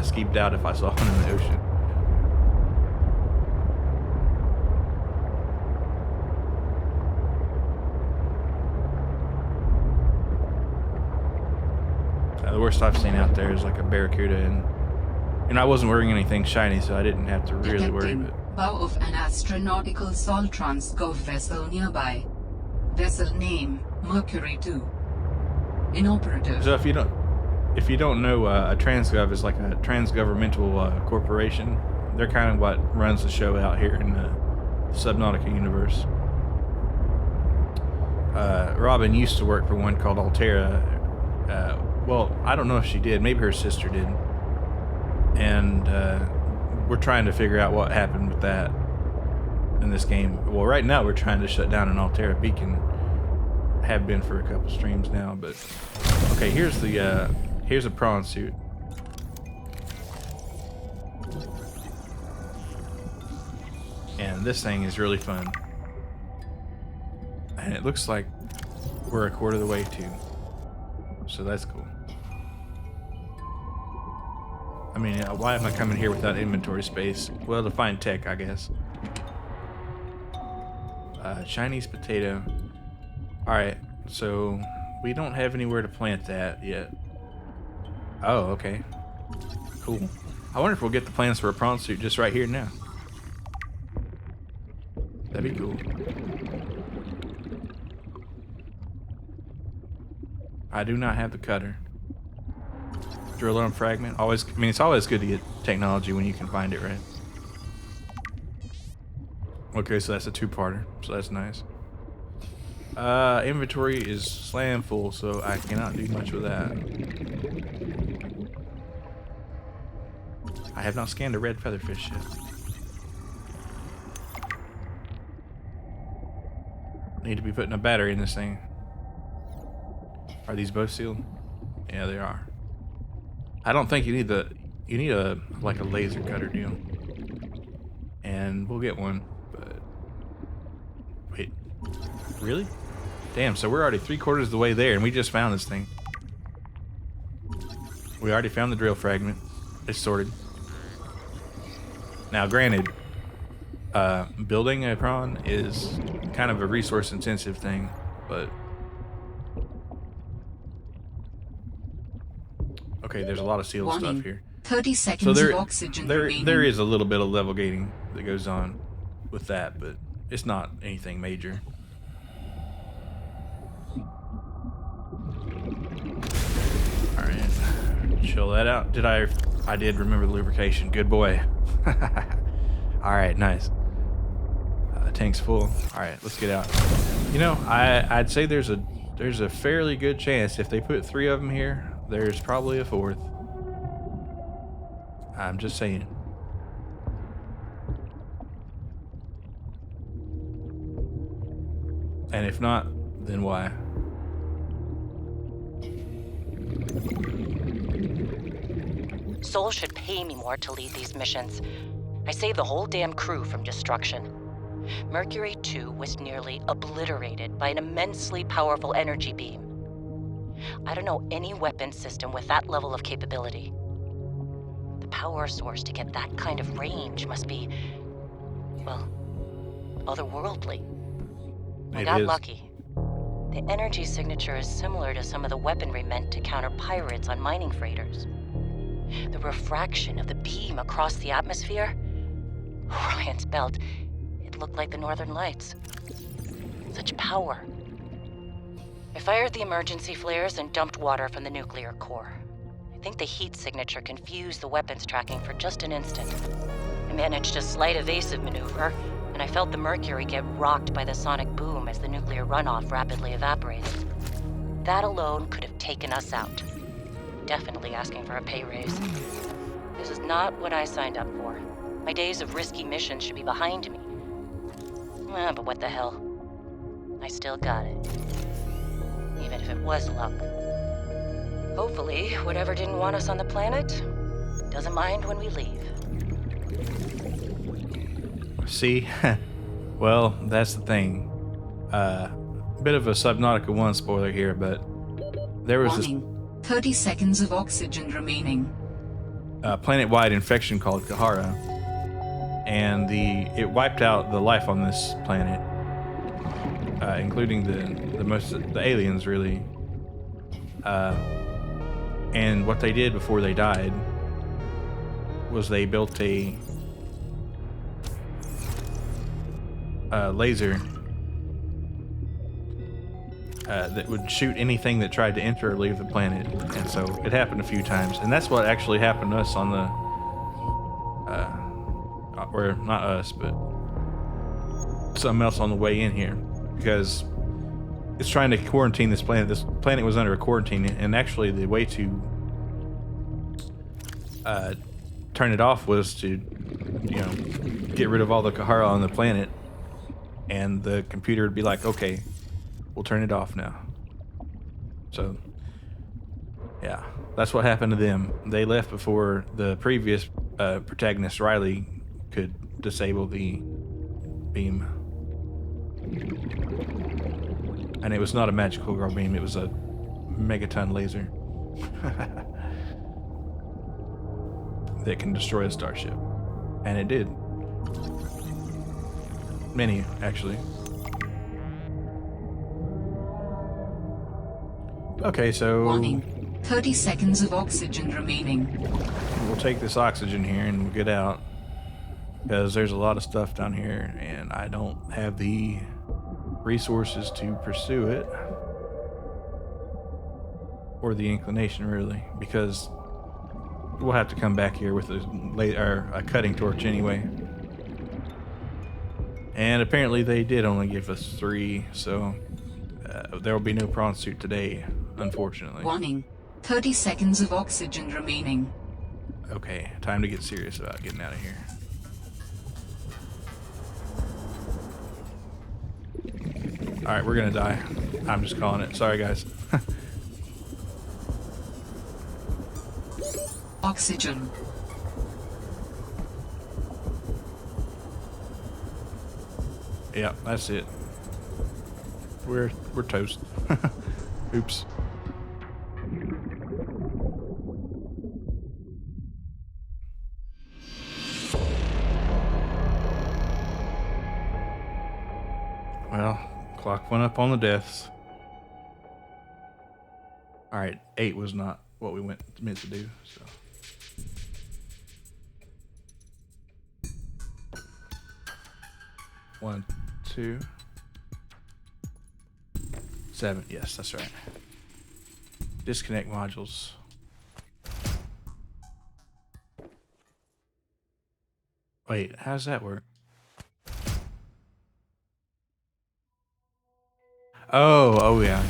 skeeved out if I saw one in the ocean. The worst I've seen out there is like a barracuda, and I wasn't wearing anything shiny, so I didn't have to really worry. But bow of an astronautical Soltrans Gov vessel nearby. Vessel name Mercury 2. Inoperative. so if you don't know, a Transgov is like a transgovernmental corporation. They're kind of what runs the show out here in the Subnautica universe. Robin used to work for one called Altera. Well, I don't know if she did. Maybe her sister did. And we're trying to figure out what happened with that in this game. Well, right now we're trying to shut down an Altera beacon. Have been for a couple streams now, but okay. Here's a prawn suit. And this thing is really fun. And it looks like we're a quarter of the way too. So that's cool. I mean, why am I coming here without inventory space? Well, to find tech, I guess. Chinese potato. Alright, so we don't have anywhere to plant that yet. Oh, okay. Cool. I wonder if we'll get the plans for a prawn suit just right here now. That'd be cool. I do not have the cutter. Drill on fragment. Always, I mean, it's always good to get technology when you can find it, right? Okay, so that's a two-parter, so that's nice. Inventory is slam full, so I cannot do much with that. I have not scanned a red featherfish yet. Need to be putting a battery in this thing. Are these both sealed? Yeah, they are. I don't think you need you need a like a laser cutter deal. And we'll get one, but wait. Really? Damn, so we're already 3/4 of the way there and we just found this thing. We already found the drill fragment. It's sorted. Now granted, building a prawn is kind of a resource intensive thing, but okay, there's a lot of sealed stuff here. 30 seconds So of oxygen remaining. there is a little bit of level gating that goes on with that, but it's not anything major. All right, chill that out. I did remember the lubrication. Good boy. All right, nice. Tank's full. All right, let's get out. You know, I'd say there's a fairly good chance if they put 3 of them here, there's probably a 4th. I'm just saying. And if not, then why? Sol should pay me more to lead these missions. I saved the whole damn crew from destruction. Mercury 2 was nearly obliterated by an immensely powerful energy beam. I don't know any weapon system with that level of capability. The power source to get that kind of range must be, well, otherworldly. I got lucky. The energy signature is similar to some of the weaponry meant to counter pirates on mining freighters. The refraction of the beam across the atmosphere? Orion's belt, it looked like the Northern Lights. Such power. I fired the emergency flares and dumped water from the nuclear core. I think the heat signature confused the weapons tracking for just an instant. I managed a slight evasive maneuver, and I felt the Mercury get rocked by the sonic boom as the nuclear runoff rapidly evaporated. That alone could have taken us out. Definitely asking for a pay raise. This is not what I signed up for. My days of risky missions should be behind me. But what the hell? I still got it. Even if it was luck. Hopefully, whatever didn't want us on the planet doesn't mind when we leave. See? Well, that's the thing. Bit of a Subnautica 1 spoiler here, but there was Warning. 30 seconds of oxygen remaining. this planet-wide infection called Kahara, and it wiped out the life on this planet, including the aliens, really. And what they did before they died was they built a laser that would shoot anything that tried to enter or leave the planet. And so it happened a few times, and that's what actually happened to us on the or not us, but something else on the way in here, because it's trying to quarantine this planet. This planet was under a quarantine, and actually the way to turn it off was to, get rid of all the Kahara on the planet, and the computer would be like, okay, we'll turn it off now. So, yeah, that's what happened to them. They left before the previous protagonist, Riley, could disable the beam. And it was not a magical girl beam, it was a megaton laser that can destroy a starship. And it did. Many, actually. Okay, so Warning. 30 seconds of oxygen remaining. we'll take this oxygen here and we'll get out, because there's a lot of stuff down here and I don't have the resources to pursue it, or the inclination, really, because we'll have to come back here with a cutting torch anyway. And apparently they did only give us 3, so there will be no prawn suit today, unfortunately. Warning. 30 seconds of oxygen remaining. Okay, time to get serious about getting out of here. Alright, we're gonna die. I'm just calling it. Sorry, guys. Oxygen. Yeah, that's it. We're toast. Oops. Well, clock went up on the deaths. Alright, 8 was not what we meant to do, so. One, 2, 7. Yes, that's right. Disconnect modules. Wait, how does that work? Oh yeah.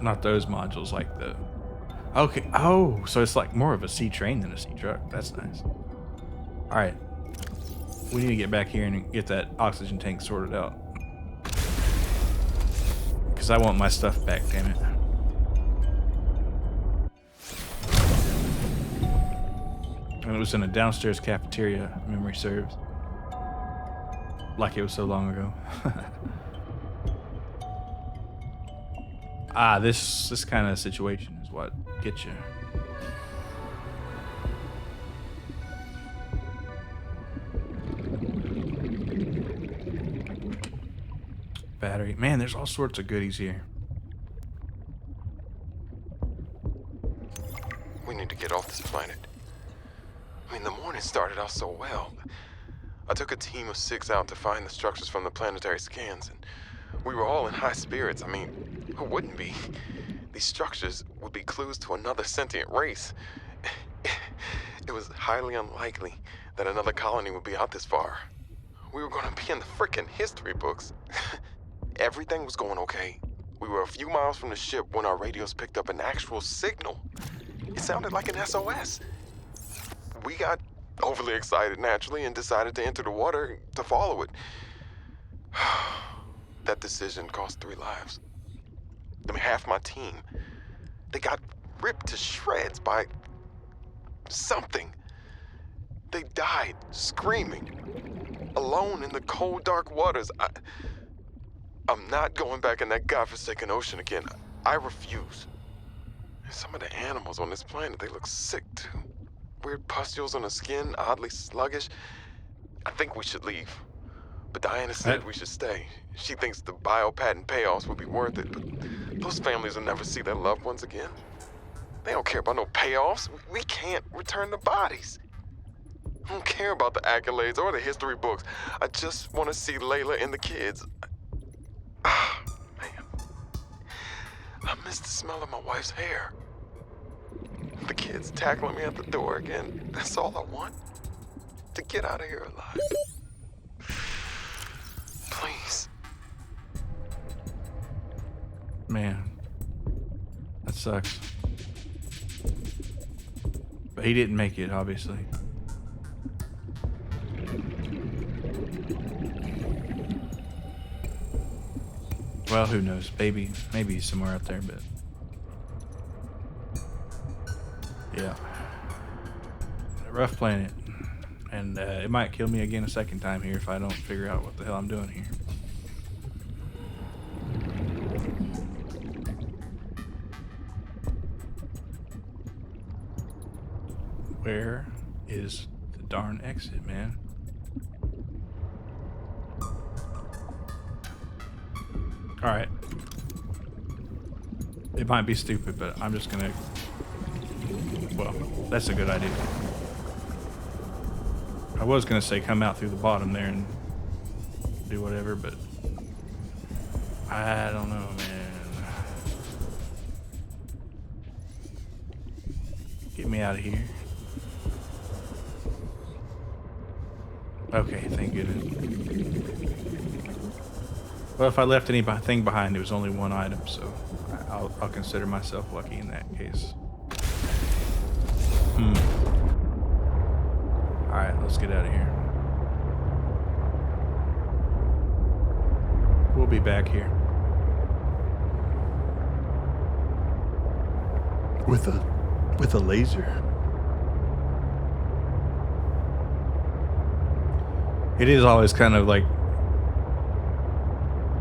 Not those modules, like the... Okay, oh, so it's like more of a C train than a C truck. That's nice. Alright. We need to get back here and get that oxygen tank sorted out. Because I want my stuff back, damn it. And it was in a downstairs cafeteria, memory serves. Like it was so long ago. This kind of situation is what gets you. Battery. Man, there's all sorts of goodies here. We need to get off this planet. I mean, the morning started out so well. I took a team of 6 out to find the structures from the planetary scans, and we were all in high spirits. I mean, who wouldn't be? These structures would be clues to another sentient race. It was highly unlikely that another colony would be out this far. We were gonna be in the frickin' history books. Everything was going okay. We were a few miles from the ship when our radios picked up an actual signal. It sounded like an SOS. We got overly excited naturally and decided to enter the water to follow it. That decision cost 3 lives. I mean, half my team. They got ripped to shreds by something. They died screaming, alone in the cold, dark waters. I'm not going back in that godforsaken ocean again. I refuse. Some of the animals on this planet, they look sick too. Weird pustules on the skin, oddly sluggish. I think we should leave. But Diana said we should stay. She thinks the bio-patent payoffs will be worth it, but those families will never see their loved ones again. They don't care about no payoffs. We can't return the bodies. I don't care about the accolades or the history books. I just want to see Layla and the kids. Man. I miss the smell of my wife's hair. The kids tackling me at the door again. That's all I want. To get out of here alive. Please. Man, that sucks. But he didn't make it, obviously. Well, who knows? Maybe he's somewhere out there, but yeah, a rough planet, and it might kill me again a second time here if I don't figure out what the hell I'm doing here. Where is the darn exit, man? All right. It might be stupid, but I'm just gonna... Well, that's a good idea. I was gonna say come out through the bottom there and do whatever, but I don't know, man. Get me out of here. Okay, thank goodness. Well, if I left anything behind, it was only one item, so I'll consider myself lucky in that case. Alright, let's get out of here. We'll be back here. With a laser. It is always kind of like,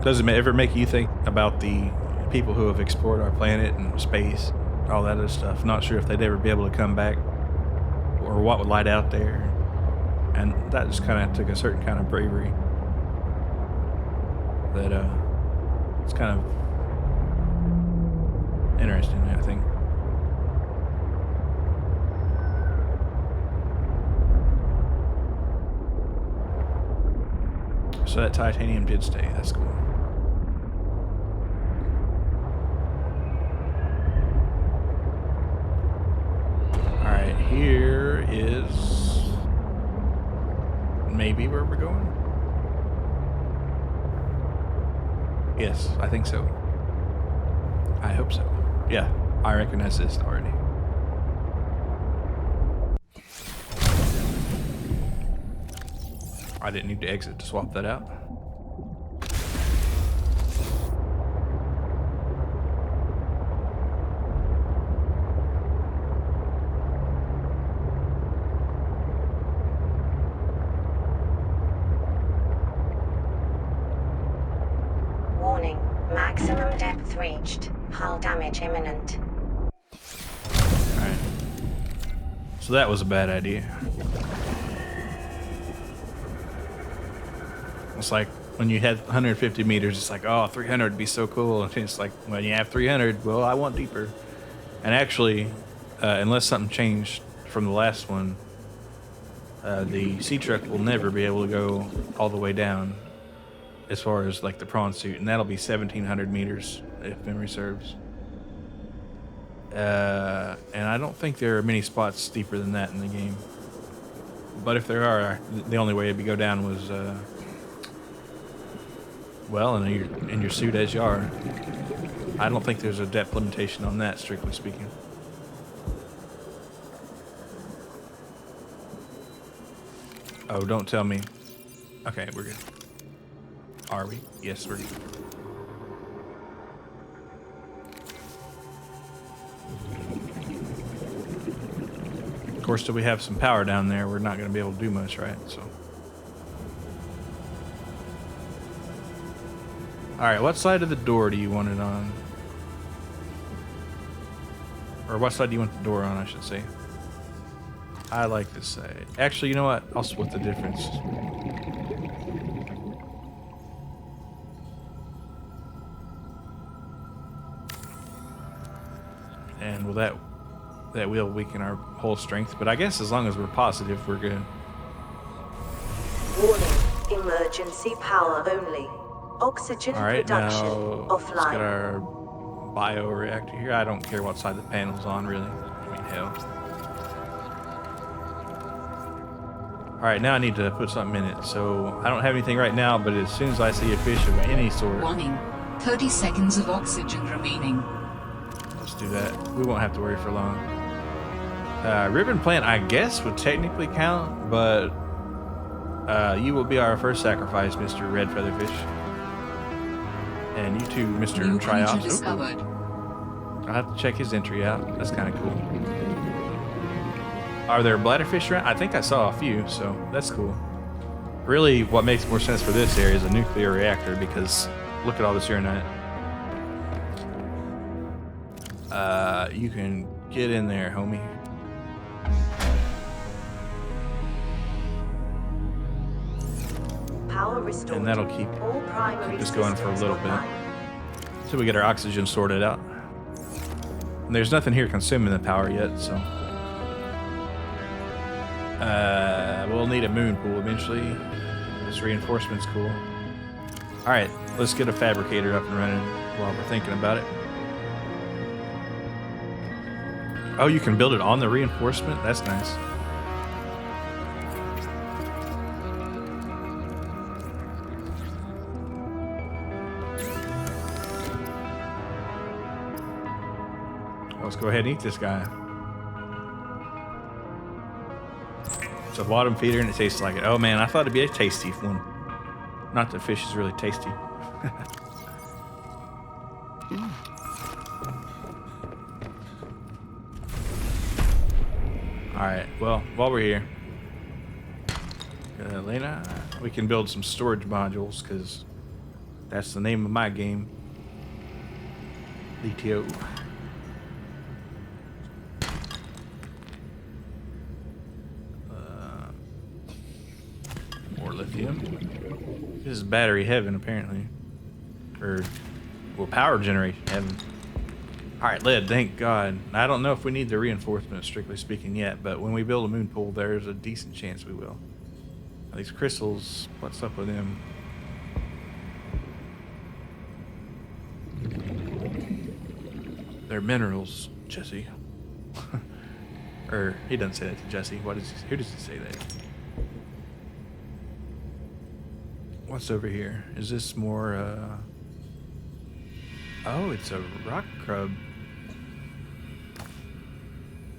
doesn't it ever make you think about the people who have explored our planet and space, all that other stuff. Not sure if they'd ever be able to come back or what would light out there. And that just kind of took a certain kind of bravery that it's kind of interesting, I think. So that titanium did stay. That's cool. Alright, here is maybe where we're going. Yes, I think so. I hope so. Yeah, I recognize this already. I didn't need to exit to swap that out. Warning, maximum depth reached. Hull damage imminent. Alright. So that was a bad idea. It's like when you had 150 meters, it's like, oh, 300 would be so cool. And it's like, when you have 300, well, I want deeper. And actually, unless something changed from the last one, the sea truck will never be able to go all the way down as far as like the prawn suit. And that'll be 1,700 meters if memory serves. And I don't think there are many spots deeper than that in the game. But if there are, the only way to go down was... well, in your suit as you are. I don't think there's a depth limitation on that, strictly speaking. Oh, don't tell me. Okay, we're good. Are we? Yes, we're good. Of course, till we have some power down there, we're not going to be able to do much, right? So. Alright, what side of the door do you want it on? Or what side do you want the door on, I should say? I like this side. Actually, you know what? I'll split the difference. And will that will weaken our whole strength, but I guess as long as we're positive, we're good. Warning, emergency power only. Oxygen production now offline. Let's get our bioreactor here. I don't care what side the panel's on, really. I mean, hell. Alright, now I need to put something in it. So, I don't have anything right now, but as soon as I see a fish of any sort... Warning, 30 seconds of oxygen remaining. Let's do that. We won't have to worry for long. Ribbon plant, I guess, would technically count, but... you will be our first sacrifice, Mr. Red Featherfish. And you too, Mr. New Triops. creature discovered. I'll have to check his entry out. That's kind of cool. Are there bladderfish around? I think I saw a few, so that's cool. Really, what makes more sense for this area is a nuclear reactor, because look at all this uranite. You can get in there, homie. Power restored. And that'll keep All primary us going for a systems little bit. online. So we get our oxygen sorted out. And there's nothing here consuming the power yet, so... we'll need a moon pool eventually. This reinforcement's cool. Alright, let's get a fabricator up and running while we're thinking about it. Oh, you can build it on the reinforcement? That's nice. Let's go ahead and eat this guy. It's a bottom feeder and it tastes like it. Oh man, I thought it'd be a tasty one. Not that fish is really tasty. Alright, well, while we're here, Lena, we can build some storage modules because that's the name of my game. LTO. More lithium. This is battery heaven, apparently. Or, well, power generation heaven. Alright, lead, thank God. I don't know if we need the reinforcement, strictly speaking, yet, but when we build a moon pool, there's a decent chance we will. Now, these crystals, what's up with them? They're minerals, Jesse. Or, he doesn't say that to Jesse. Who does he say that? What's over here? Is this more, oh, it's a rock crab.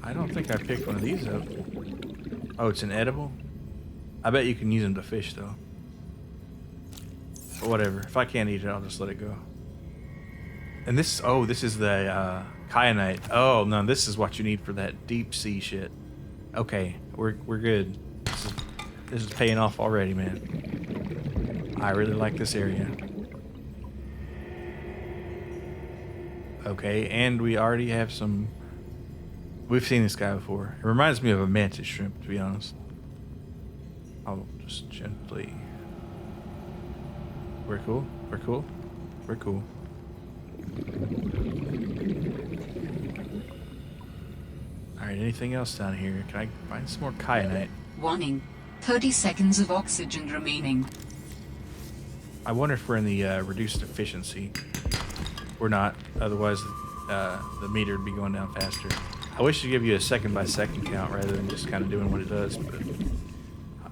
I don't think I picked one of these up. Oh, it's an edible? I bet you can use them to fish, though. But whatever. If I can't eat it, I'll just let it go. And this, oh, this is the kyanite. Oh, no, this is what you need for that deep sea shit. Okay, we're good. This is paying off already, man. I really like this area. Okay, and we already have some... We've seen this guy before. It reminds me of a mantis shrimp, to be honest. I'll just gently... We're cool. We're cool. We're cool. Alright, anything else down here? Can I find some more kyanite? Warning. 30 seconds of oxygen remaining. I wonder if we're in the reduced efficiency. We're not. Otherwise, the meter would be going down faster. I wish to give you a second-by-second count rather than just kind of doing what it does. But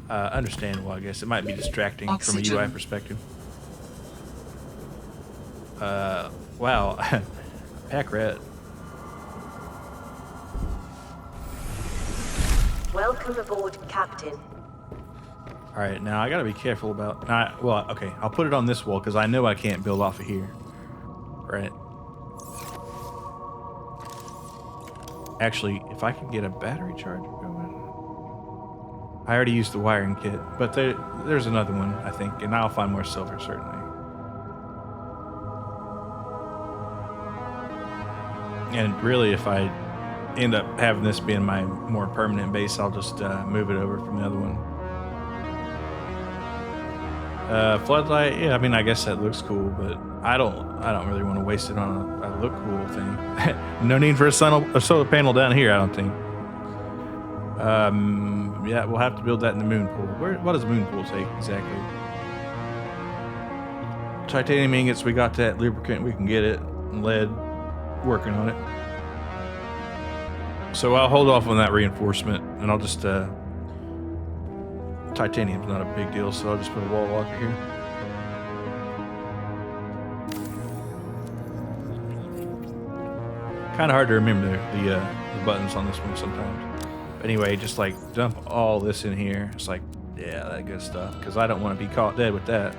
understandable, I guess. It might be distracting from a UI perspective. Wow. Pack rat. Welcome aboard, Captain. Alright, now I gotta be careful about... well, okay, I'll put it on this wall because I know I can't build off of here. Right. Actually, if I can get a battery charger going... I already used the wiring kit, but there's another one, I think, and I'll find more silver, certainly. And really, if I end up having this being my more permanent base, I'll just move it over from the other one. Floodlight, yeah, I mean, I guess that looks cool, but I don't really want to waste it on a look cool thing. No need for a solar panel down here, I don't think. Yeah, we'll have to build that in the moon pool. What does the moon pool take exactly? Titanium ingots, we got that. Lubricant, we can get it. And lead, working on it. So I'll hold off on that reinforcement, and I'll just titanium's not a big deal, so I'll just put a wall locker here. Kind of hard to remember the buttons on this one sometimes. But anyway, just like dump all this in here. It's like, yeah, that good stuff. Because I don't want to be caught dead with that.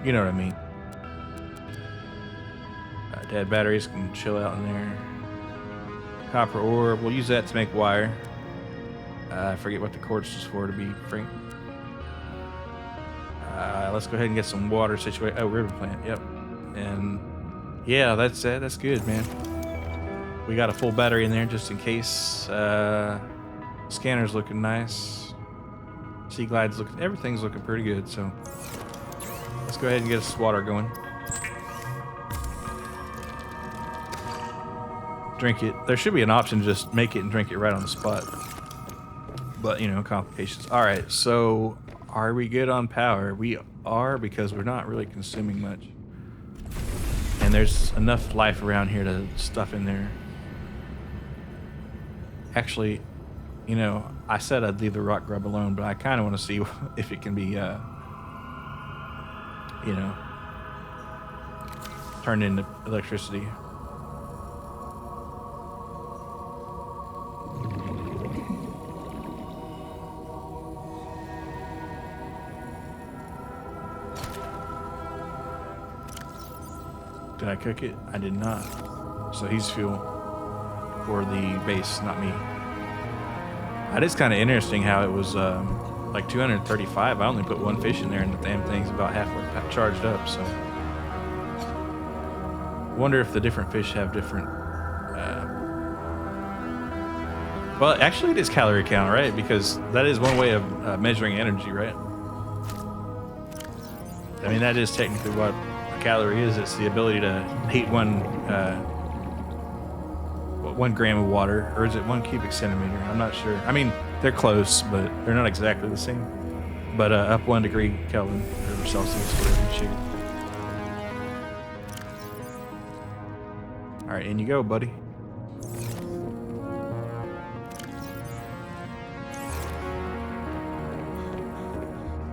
You know what I mean. Dead batteries can chill out in there. Copper ore, we'll use that to make wire. I forget what the quartz is for, to be frank. Let's go ahead and get some water situated. Oh, river plant, yep. And yeah, that's it. That's good, man. We got a full battery in there just in case. Scanner's looking nice. Sea glide's looking, everything's looking pretty good, so let's go ahead and get us water going. Drink it. There should be an option to just make it and drink it right on the spot. But, you know, complications. All right, so are we good on power? We are, because we're not really consuming much. And there's enough life around here to stuff in there. Actually, you know, I said I'd leave the rock grub alone, but I kind of want to see if it can be, you know, turned into electricity. Did I cook it? I did not. So he's fuel for the base, not me. That is kind of interesting how it was like 235. I only put one fish in there and the damn thing's about halfway charged up. So I wonder if the different fish have different... well, actually it is calorie count, right? Because that is one way of measuring energy, right? I mean, that is technically what a calorie is. It's the ability to heat 1 gram of water, or is it 1 cubic centimeter? I'm not sure. I mean, they're close, but they're not exactly the same. But up 1 degree Kelvin or Celsius, whatever you shoot. All right, in you go, buddy.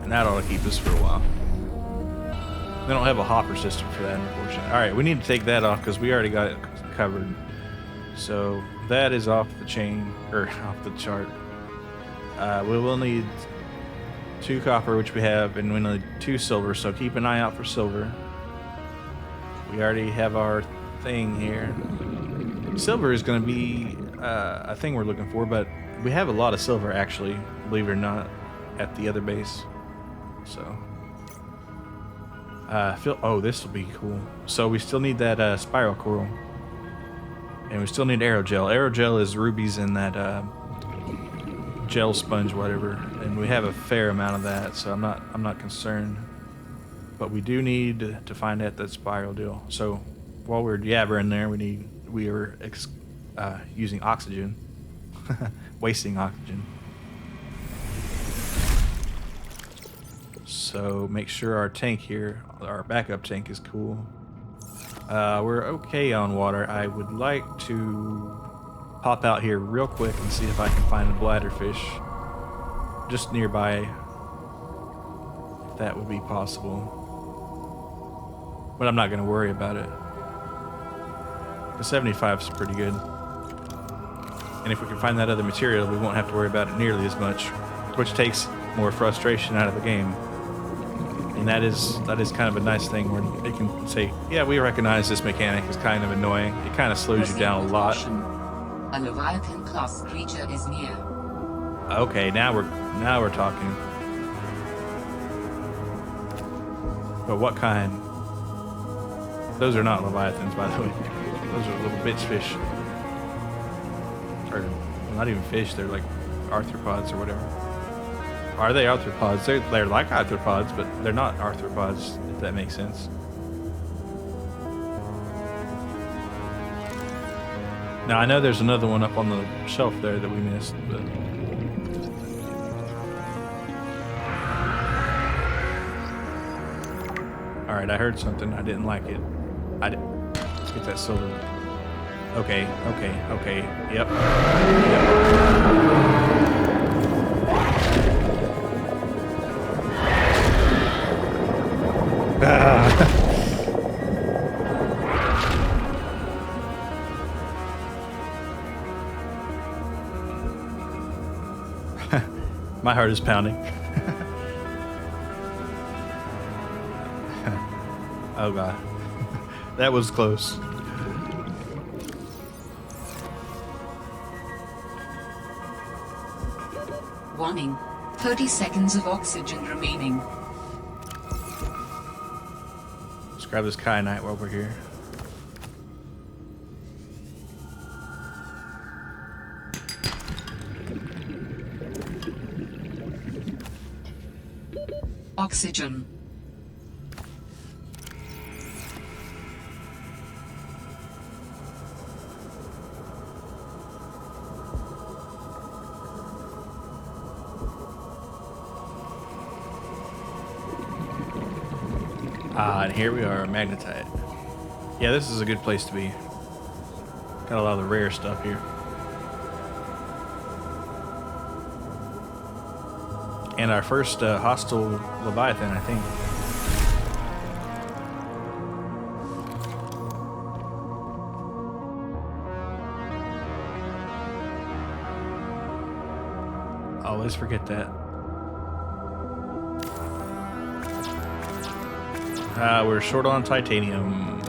And that ought to keep us for a while. They don't have a hopper system for that, unfortunately. All right, we need to take that off because we already got it covered. So that is off the chain, or off the chart. We will need 2 copper, which we have, and we need 2 silver. So keep an eye out for silver. We already have our thing here. Silver is going to be a thing we're looking for, but we have a lot of silver, actually, believe it or not, at the other base. So... oh, this will be cool. So we still need that spiral coral, and we still need aerogel. Aerogel is rubies in that gel sponge, whatever, and we have a fair amount of that, so I'm not concerned. But we do need to find out that spiral deal. So while we're yabbering there, we are using oxygen, wasting oxygen. So make sure our tank here, our backup tank, is cool. We're okay on water. I would like to pop out here real quick and see if I can find a bladderfish just nearby, if that would be possible. But I'm not going to worry about it. The 75 is pretty good. And if we can find that other material, we won't have to worry about it nearly as much, which takes more frustration out of the game. And that is kind of a nice thing where they can say, yeah, we recognize this mechanic is kind of annoying. It kind of slows you down a lot. A Leviathan class creature is near. Okay, now we're talking. But what kind? Those are not Leviathans, by the way. Those are little bitch fish. Or not even fish, they're like arthropods or whatever. Are they arthropods? They're like arthropods, but they're not arthropods, if that makes sense. Now, I know there's another one up on the shelf there that we missed, but... Alright, I heard something. I didn't like it. Let's get that silver. Okay. Yep. My heart is pounding. Oh god. That was close. Warning. 30 seconds of oxygen remaining. Let's grab this kyanite while we're here. Oxygen. And here we are, magnetite. Yeah, this is a good place to be. Got a lot of the rare stuff here. And our first hostile Leviathan, I think. Always forget that. We're short on titanium.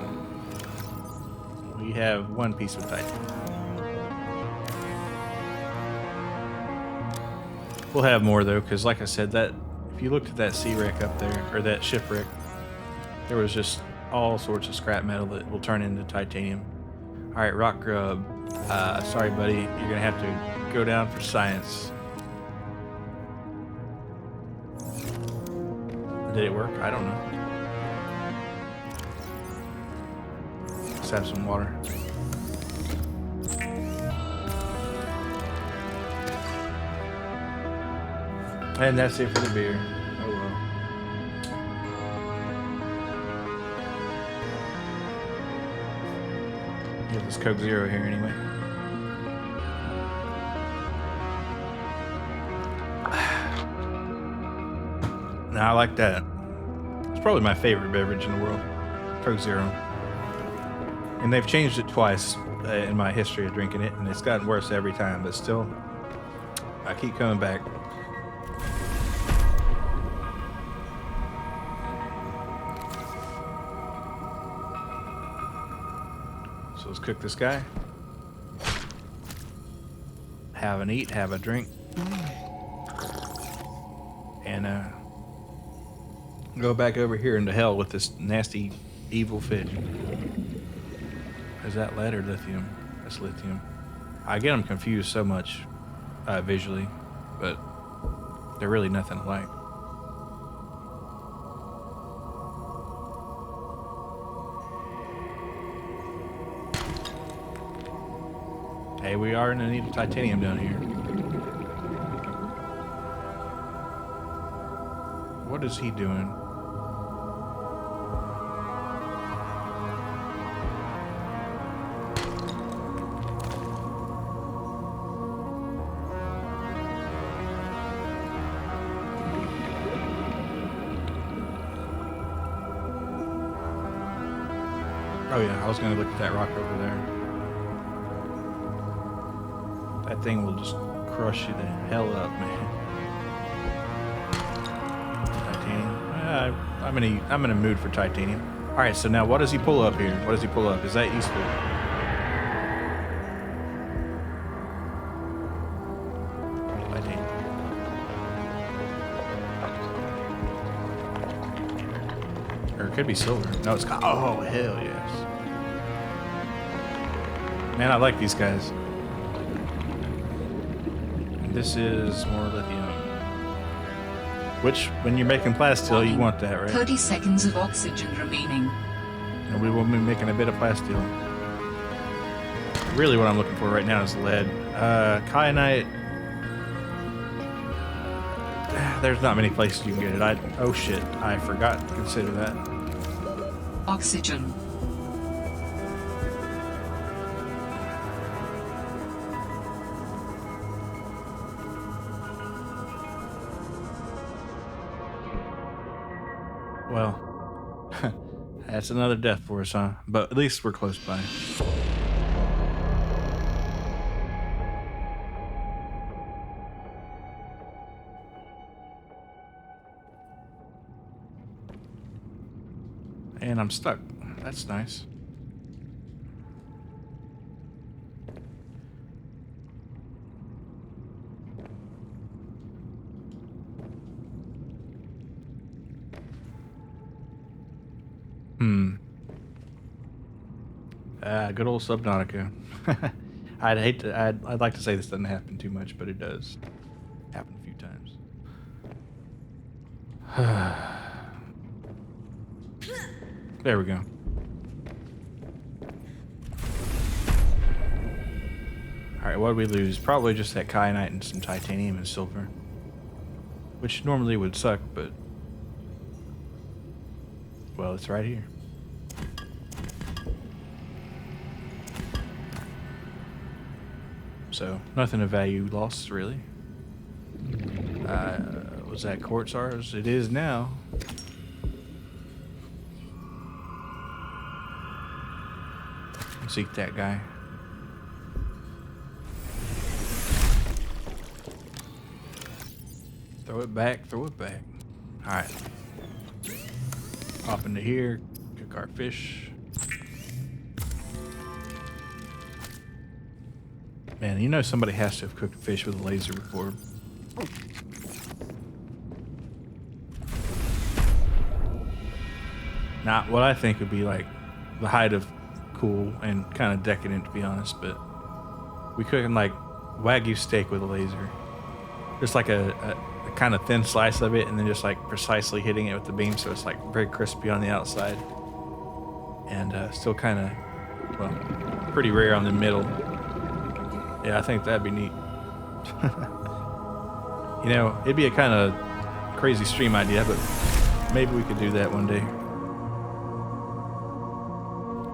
we have one piece of titanium. We'll have more though, because like I said, that if you looked at that sea wreck up there, or that shipwreck, there was just all sorts of scrap metal that will turn into titanium. All right, Rock Grub. Sorry, buddy. You're gonna have to go down for science. Did it work? I don't know. Let's have some water. And that's it for the beer. Oh well. Get this Coke Zero here anyway. Now I like that. It's probably my favorite beverage in the world. Coke Zero. And they've changed it twice in my history of drinking it, and it's gotten worse every time, but still, I keep coming back. So let's cook this guy. Have an eat, have a drink. And go back over here into hell with this nasty, evil fish. Is that lead or lithium? That's lithium. I get them confused so much visually, but they're really nothing alike. Hey, we are in need of titanium down here. What is he doing? Oh yeah, I was gonna look at that rock over there. That thing will just crush you the hell up, man. Titanium. I'm in a mood for titanium. All right, so now what does he pull up here? What does he pull up? Is that useful? Titanium. Or it could be silver. No, it's oh hell yes. Man, I like these guys. This is more lithium. Which, when you're making plasteel, you want that, right? 30 seconds of oxygen remaining. And we will be making a bit of plasteel. Really what I'm looking for right now is lead. Kyanite. There's not many places you can get it. Oh shit, I forgot to consider that. Oxygen. Well, that's another death for us, huh? But at least we're close by. And I'm stuck. That's nice. Good old Subnautica. I'd like to say this doesn't happen too much, but it does happen a few times. There we go. Alright, what did we lose? Probably just that kyanite and some titanium and silver. Which normally would suck, but... well, it's right here. So, nothing of value lost, really. Was that quartz ours? It is now. Let's eat that guy. Throw it back, throw it back. Alright. Hop into here, cook our fish. Man, you know somebody has to have cooked fish with a laser before. Not what I think would be like the height of cool and kind of decadent, to be honest, but we cooking like Wagyu steak with a laser. Just like a kind of thin slice of it, and then just like precisely hitting it with the beam so it's like very crispy on the outside. And still kind of, well, pretty rare on the middle. Yeah, I think that'd be neat. You know, it'd be a kind of crazy stream idea, but maybe we could do that one day.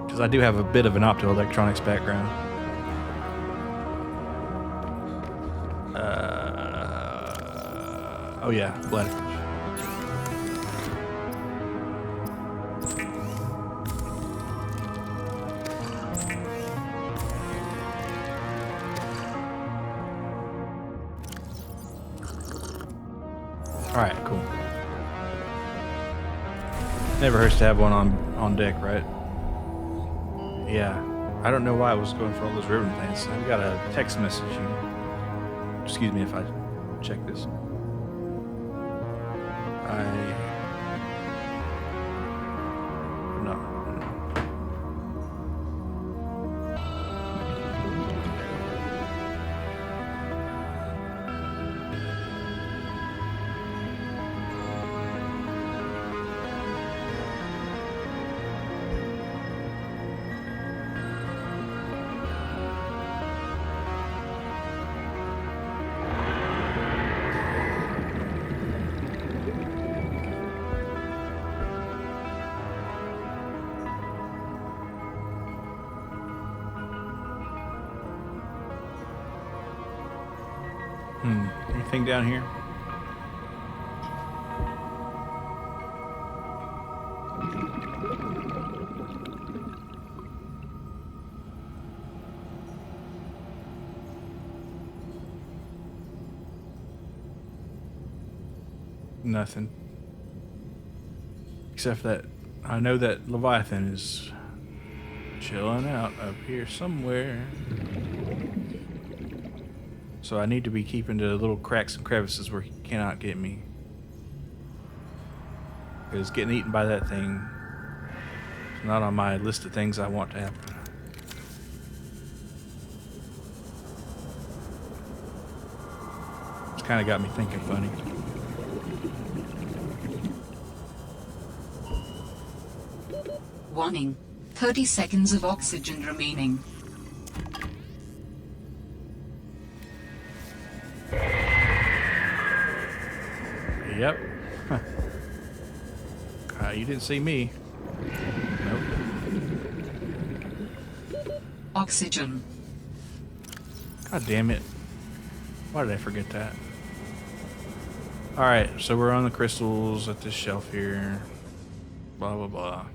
Because I do have a bit of an optoelectronics background. Oh yeah, bladderfish. Alright, cool. Never hurts to have one on deck, right? Yeah. I don't know why I was going for all those ribbon plants. I've got a text message here. Excuse me if I check this. No. Anything down here? Nothing. Except that I know that Leviathan is chilling out up here somewhere. So I need to be keeping to little cracks and crevices where he cannot get me. Because getting eaten by that thing is not on my list of things I want to happen. It's kind of got me thinking funny. Warning. 30 seconds of oxygen remaining. Yep. You didn't see me. Nope. Oxygen. God damn it. Why did I forget that? Alright, so we're on the crystals at this shelf here. Blah, blah, blah.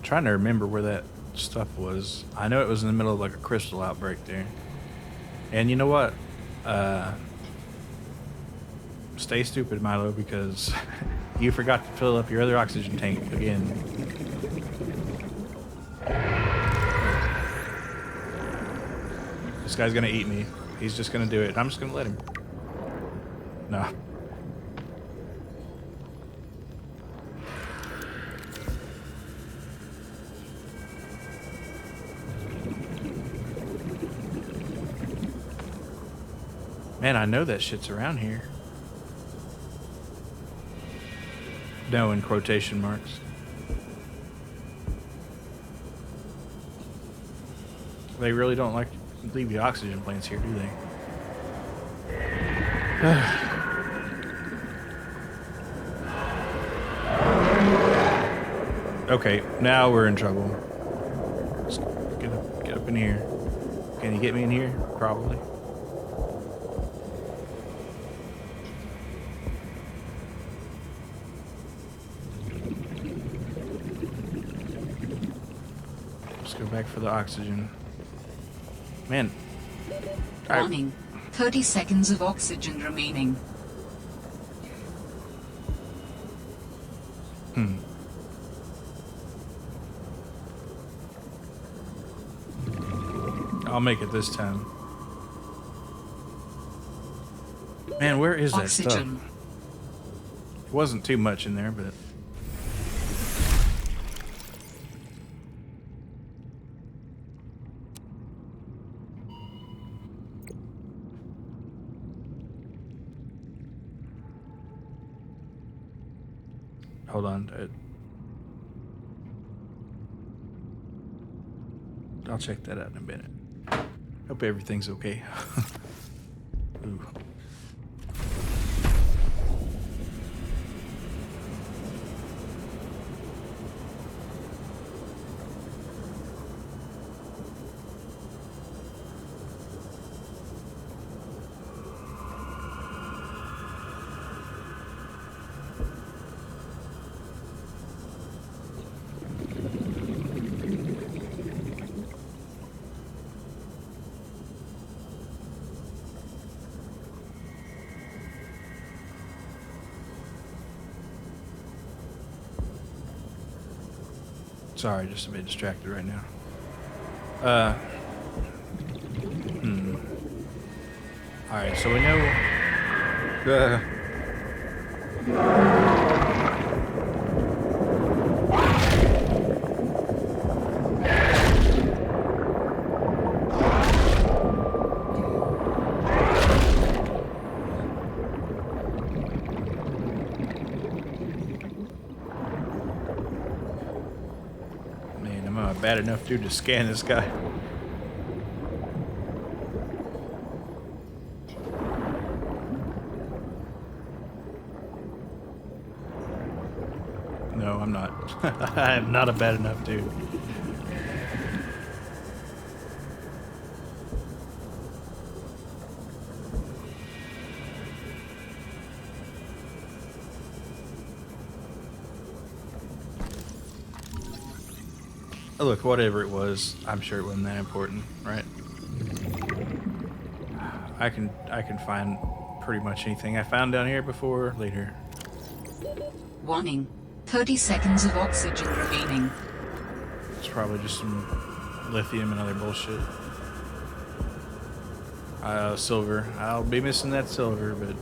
Trying to remember where that stuff was. I know it was in the middle of like a crystal outbreak there. And you know what? Stay stupid, Milo, because you forgot to fill up your other oxygen tank again. This guy's gonna eat me. He's just gonna do it. I'm just gonna let him. No. Man, I know that shit's around here. No, in quotation marks. They really don't like to leave the oxygen plants here, do they? Okay, now we're in trouble. Let's get up in here. Can you get me in here? Probably. Let's go back for the oxygen. Man. Warning. 30 seconds of oxygen remaining. I'll make it this time. Man, where is that stuff? Oxygen. It wasn't too much in there, but... Hold on. I'll check that out in a minute. Hope everything's okay. Ooh. Sorry, just a bit distracted right now. Alright, so we know... Man, am I a bad enough dude to scan this guy? No, I'm not. I am not a bad enough dude. Look, whatever it was, I'm sure it wasn't that important, right? I can find pretty much anything I found down here before later. Warning. 30 seconds of oxygen remaining. It's probably just some lithium and other bullshit. Silver. I'll be missing that silver, but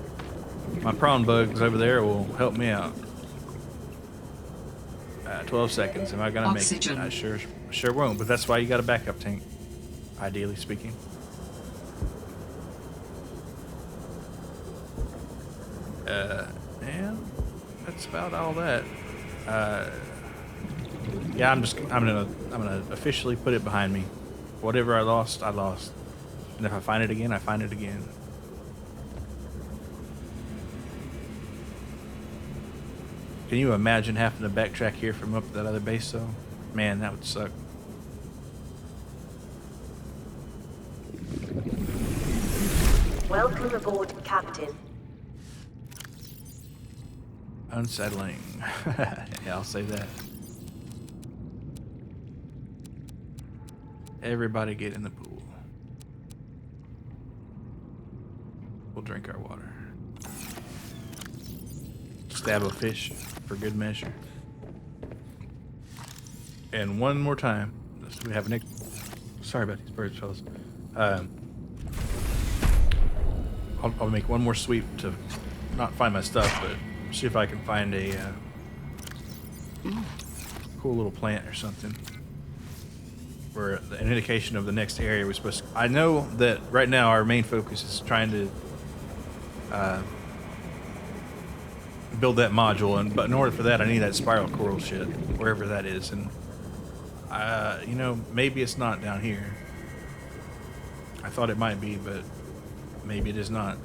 my prawn bugs over there will help me out. 12 seconds. Am I gonna Oxygen. make it? I sure won't, but that's why you got a backup tank, ideally speaking. And that's about all that. Yeah, I'm gonna officially put it behind me. Whatever I lost, I lost. And if I find it again, I find it again. Can you imagine having to backtrack here from up that other base though? Man, that would suck. Welcome aboard, Captain. Unsettling. Yeah, I'll say that. Everybody get in the pool. We'll drink our water. Stab a fish for good measure. And one more time. We have Nick. Sorry about these birds, fellas. I'll make one more sweep to not find my stuff, but see if I can find a cool little plant or something. Or an indication of the next area we're supposed to... I know that right now our main focus is trying to build that module, but in order for that I need that spiral coral shit, wherever that is, and you know, maybe it's not down here. I thought it might be, but maybe it is not.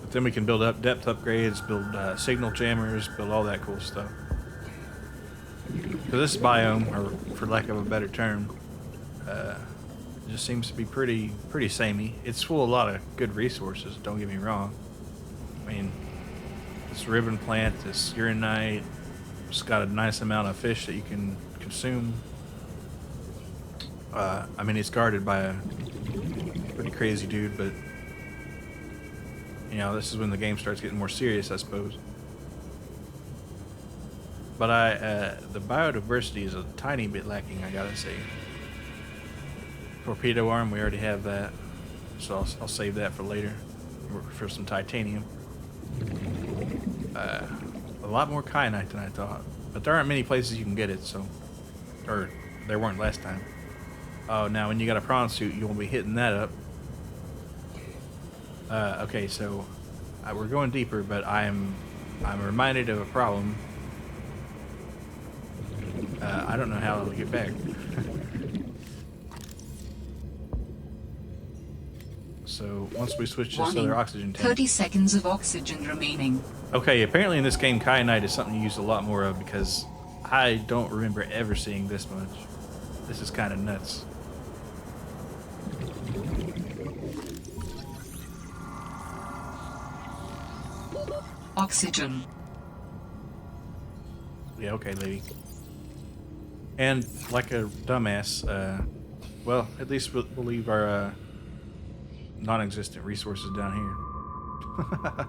But then we can build up depth upgrades, build signal jammers, build all that cool stuff. So this biome, or for lack of a better term, just seems to be pretty samey. It's full of a lot of good resources, don't get me wrong. I mean, this ribbon plant, this uranite, it's got a nice amount of fish that you can consume. I mean, it's guarded by a pretty crazy dude, but you know, this is when the game starts getting more serious, I suppose. But the biodiversity is a tiny bit lacking, I gotta say. Torpedo arm, we already have that, so I'll save that for later, for some titanium. A lot more kyanite than I thought, but there aren't many places you can get it, so, or there weren't last time. Oh, now when you got a prawn suit, you won't be hitting that up. Okay, so we're going deeper, but I'm reminded of a problem. I don't know how I'll get back. So once we switch to this other oxygen tank. 30 seconds of oxygen remaining. Okay, apparently in this game, kyanite is something you use a lot more of because I don't remember ever seeing this much. This is kind of nuts. Oxygen. Yeah, okay, lady. And like a dumbass, well, at least we'll leave our non-existent resources down here.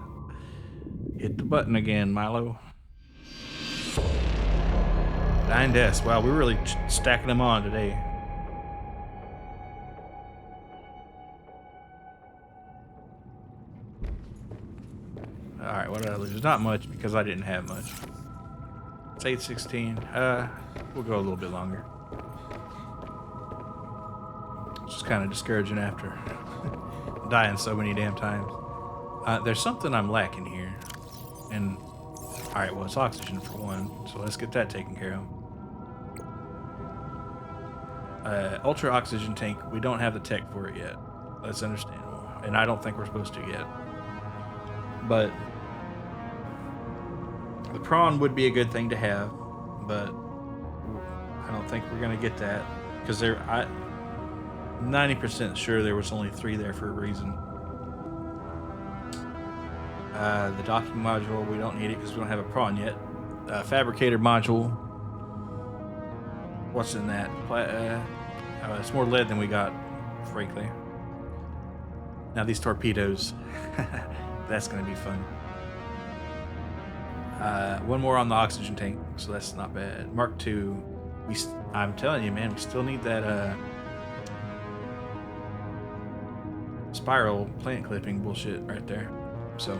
Hit the button again, Milo. 9 deaths. Wow, we're really stacking them on today. Alright, what did I lose? Not much because I didn't have much. It's 8:16. We'll go a little bit longer. It's just kind of discouraging after dying so many damn times. There's something I'm lacking here. And, alright, well, it's oxygen for one, so let's get that taken care of. Ultra oxygen tank, we don't have the tech for it yet. That's understandable. And I don't think we're supposed to yet. But the prawn would be a good thing to have, but I don't think we're going to get that because I'm 90% sure there was only 3 there for a reason. The docking module, we don't need it because we don't have a prawn yet. Fabricator module, what's in that? It's more lead than we got, frankly. Now these torpedoes, that's going to be fun. One more on the oxygen tank, so that's not bad. Mark II, I'm telling you, man, we still need that spiral plant clipping bullshit right there. So,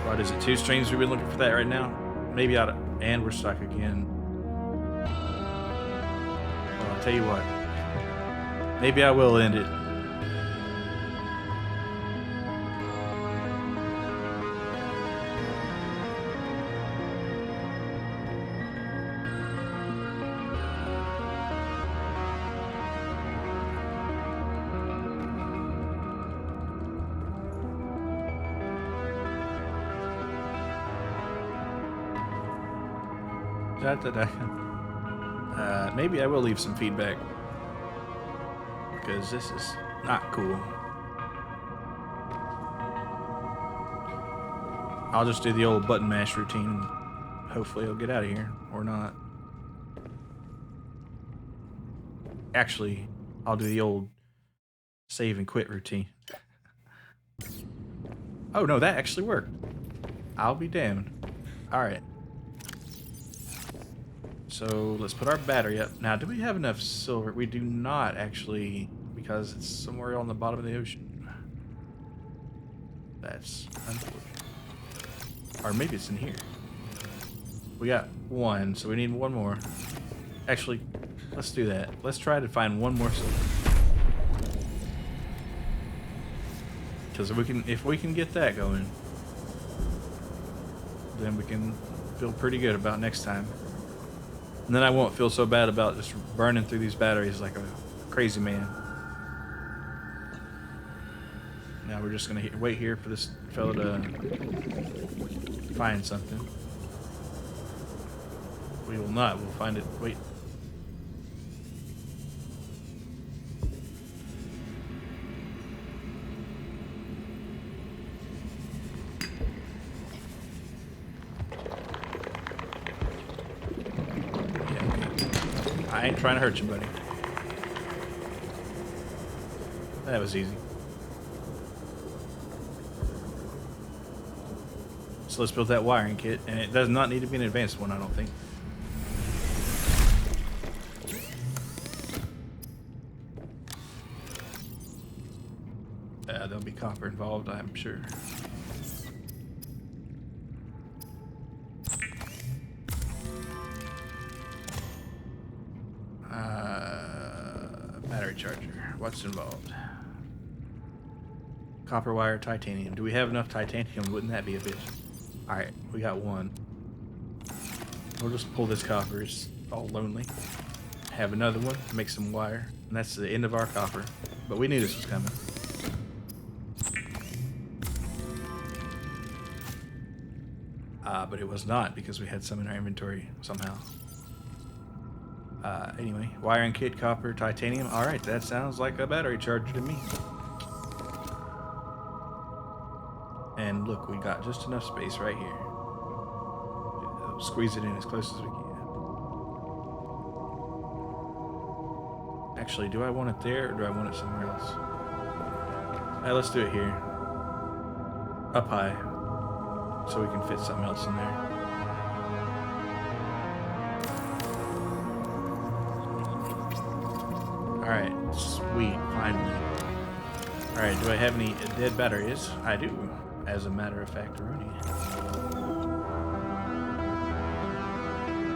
what is it? 2 streams we've been looking for that right now? Maybe and we're stuck again. Well, I'll tell you what. Maybe I will end it. Maybe I will leave some feedback because this is not cool. I'll just do the old button mash routine and hopefully I'll get out of here or not. Actually, I'll do the old save and quit routine. Oh no, that actually worked. I'll be damned. Alright. So let's put our battery up. Now, do we have enough silver? We do not actually, because it's somewhere on the bottom of the ocean. That's unfortunate. Or maybe it's in here. We got 1, so we need 1 more. Actually, let's do that. Let's try to find 1 more silver. Because if we can get that going, then we can feel pretty good about next time. And then I won't feel so bad about just burning through these batteries like a crazy man. Now we're just gonna wait here for this fellow to find something. We will not. We'll find it. Wait. I ain't trying to hurt you, buddy. That was easy. So let's build that wiring kit, and it does not need to be an advanced one, I don't think. There'll be copper involved, I'm sure. Battery charger. What's involved? Copper wire, titanium. Do we have enough titanium? Wouldn't that be a bitch? Alright, we got one. We'll just pull this copper. It's all lonely. Have another one. Make some wire. And that's the end of our copper. But we knew this was coming. But it was not because we had some in our inventory somehow. Anyway, wiring kit, copper, titanium. Alright, that sounds like a battery charger to me. And look, we got just enough space right here. Squeeze it in as close as we can. Actually, do I want it there or do I want it somewhere else? Let's do it here. Up high. So we can fit something else in there. Alright, sweet, finally. Alright, do I have any dead batteries? I do, as a matter of fact, Rooney.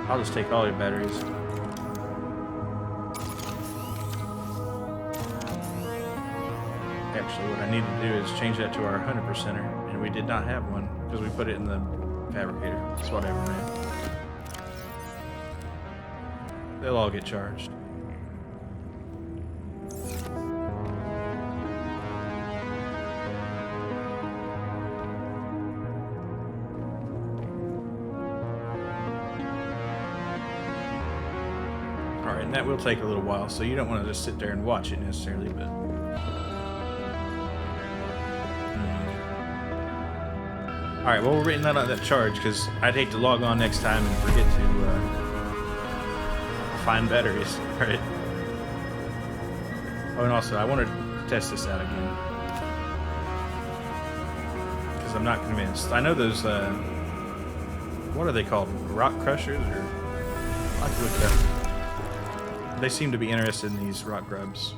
I'll just take all your batteries. Actually, what I need to do is change that to our 100%er, and we did not have one, because we put it in the fabricator. It's whatever, man. They'll all get charged. Alright, and that will take a little while, so you don't want to just sit there and watch it necessarily, but... Alright, well, we're waiting on that charge, because I'd hate to log on next time and forget to find batteries. Alright. Oh, and also, I want to test this out again. Because I'm not convinced. I know those, what are they called? Rock crushers? Or I'll have to look it up. They seem to be interested in these rock grubs.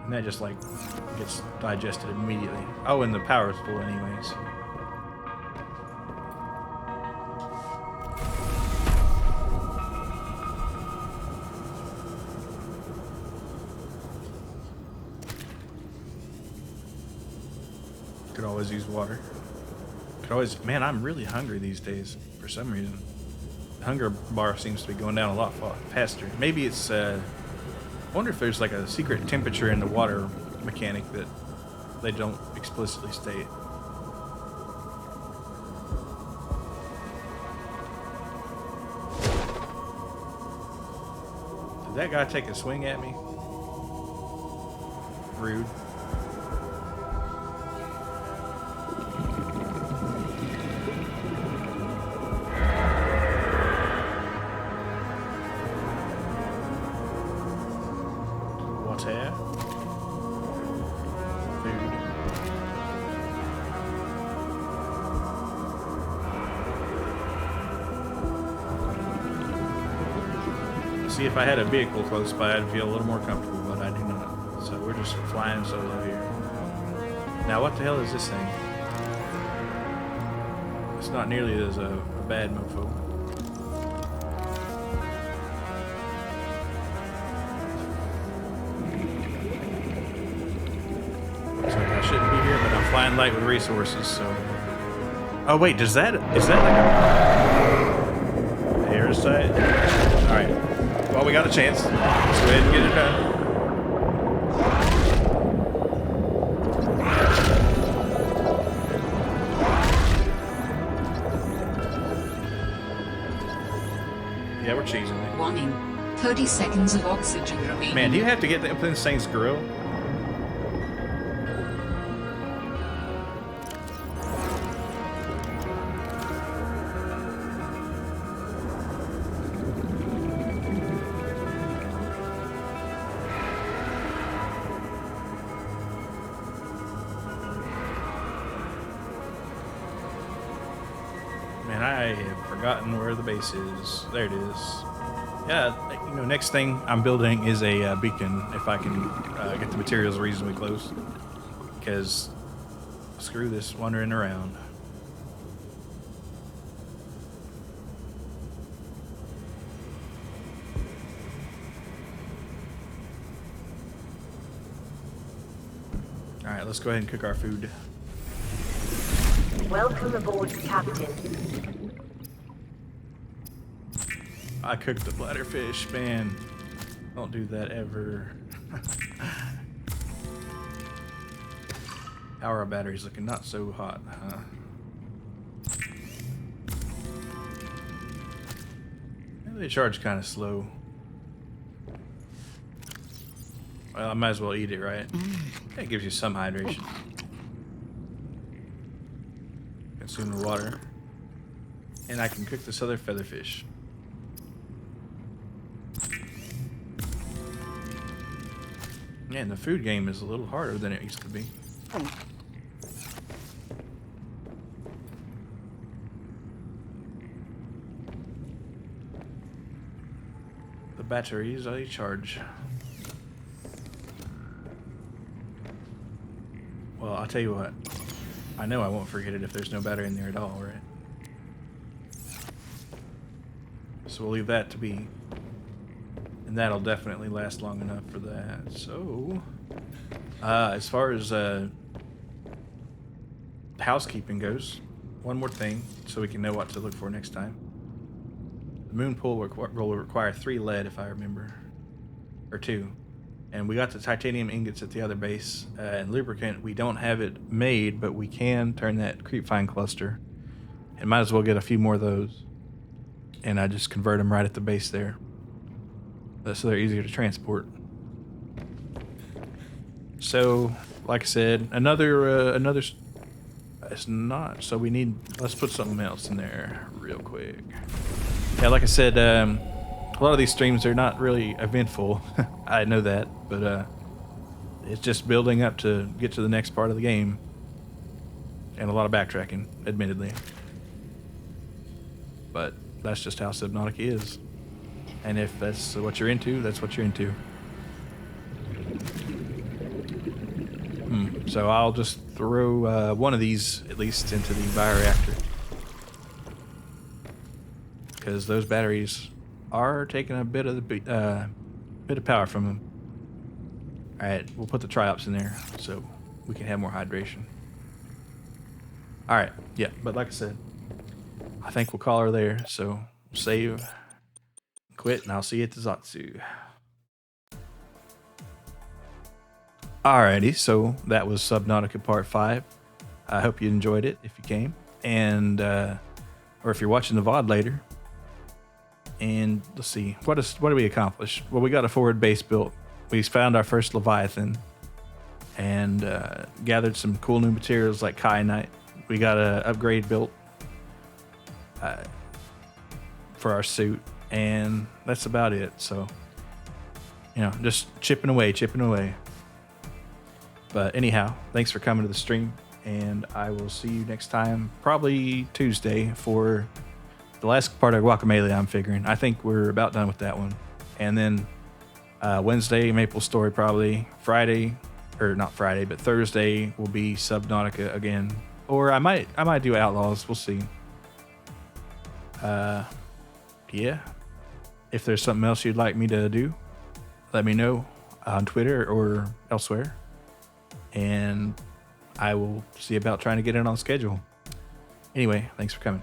And that just, like, gets digested immediately. Oh, and the power's full anyways. Could always use water. Could always... Man, I'm really hungry these days for some reason. The hunger bar seems to be going down a lot faster. Maybe it's, I wonder if there's like a secret temperature in the water mechanic that they don't explicitly state. Did that guy take a swing at me? Rude. Water. Food. See, if I had a vehicle close by, I'd feel a little more comfortable, but I do not. So we're just flying solo here. Now, what the hell is this thing? It's not nearly as a bad mofo. Looks like I shouldn't be here, but I'm flying light with resources, so... Oh, wait, is that like a... There Parasite. Alright. Well, we got a chance. Let's go ahead and get it done. Yeah, we're cheesing it. Warning. 30 seconds of oxygen remaining. Man, do you have to get up in this thing's grill? Man, I have forgotten where the base is. There it is. Yeah, you know, next thing I'm building is a beacon if I can get the materials reasonably close. Because screw this wandering around. Alright, let's go ahead and cook our food. Welcome aboard, Captain. I cooked the bladderfish, man. Don't do that ever. How are our batteries looking? Not so hot, huh? They charge kind of slow. Well, I might as well eat it, right? That gives you some hydration. Consume the water. And I can cook this other featherfish. Man, the food game is a little harder than it used to be. The batteries, I charge. Well, I'll tell you what. I know I won't forget it if there's no battery in there at all, right? So we'll leave that to be. And that'll definitely last long enough for that. So, as far as housekeeping goes, one more thing so we can know what to look for next time. The moon pool will require 3 lead, if I remember. Or 2. And we got the titanium ingots at the other base. And lubricant, we don't have it made, but we can turn that creepvine cluster. And might as well get a few more of those. And I just convert them right at the base there. So they're easier to transport. So, like I said, another, it's not, so we need, let's put something else in there real quick. Yeah, like I said, a lot of these streams are not really eventful. I know that, but it's just building up to get to the next part of the game. And a lot of backtracking, admittedly. But that's just how Subnautica is. And if that's what you're into, that's what you're into. So I'll just throw one of these, at least, into the bioreactor. Because those batteries are taking a bit of the bit of power from them. Alright, we'll put the triops in there so we can have more hydration. Alright, yeah, but like I said, I think we'll call her there, so save. Quit, and I'll see you at the Zatsu. Alrighty, so that was Subnautica Part 5. I hope you enjoyed it if you came. And, or if you're watching the VOD later. And let's see, what did we accomplish? Well, we got a forward base built. We found our first Leviathan. And gathered some cool new materials like kyanite. We got an upgrade built for our suit. And that's about it. So, you know, just chipping away. But anyhow, thanks for coming to the stream. And I will see you next time, probably Tuesday, for the last part of Guacamelee, I'm figuring. I think we're about done with that one. And then Wednesday, Maple Story probably. Friday, or not Friday, but Thursday will be Subnautica again. Or I might do Outlaws. We'll see. Yeah. If there's something else you'd like me to do, let me know on Twitter or elsewhere. And I will see about trying to get it on schedule. Anyway, thanks for coming.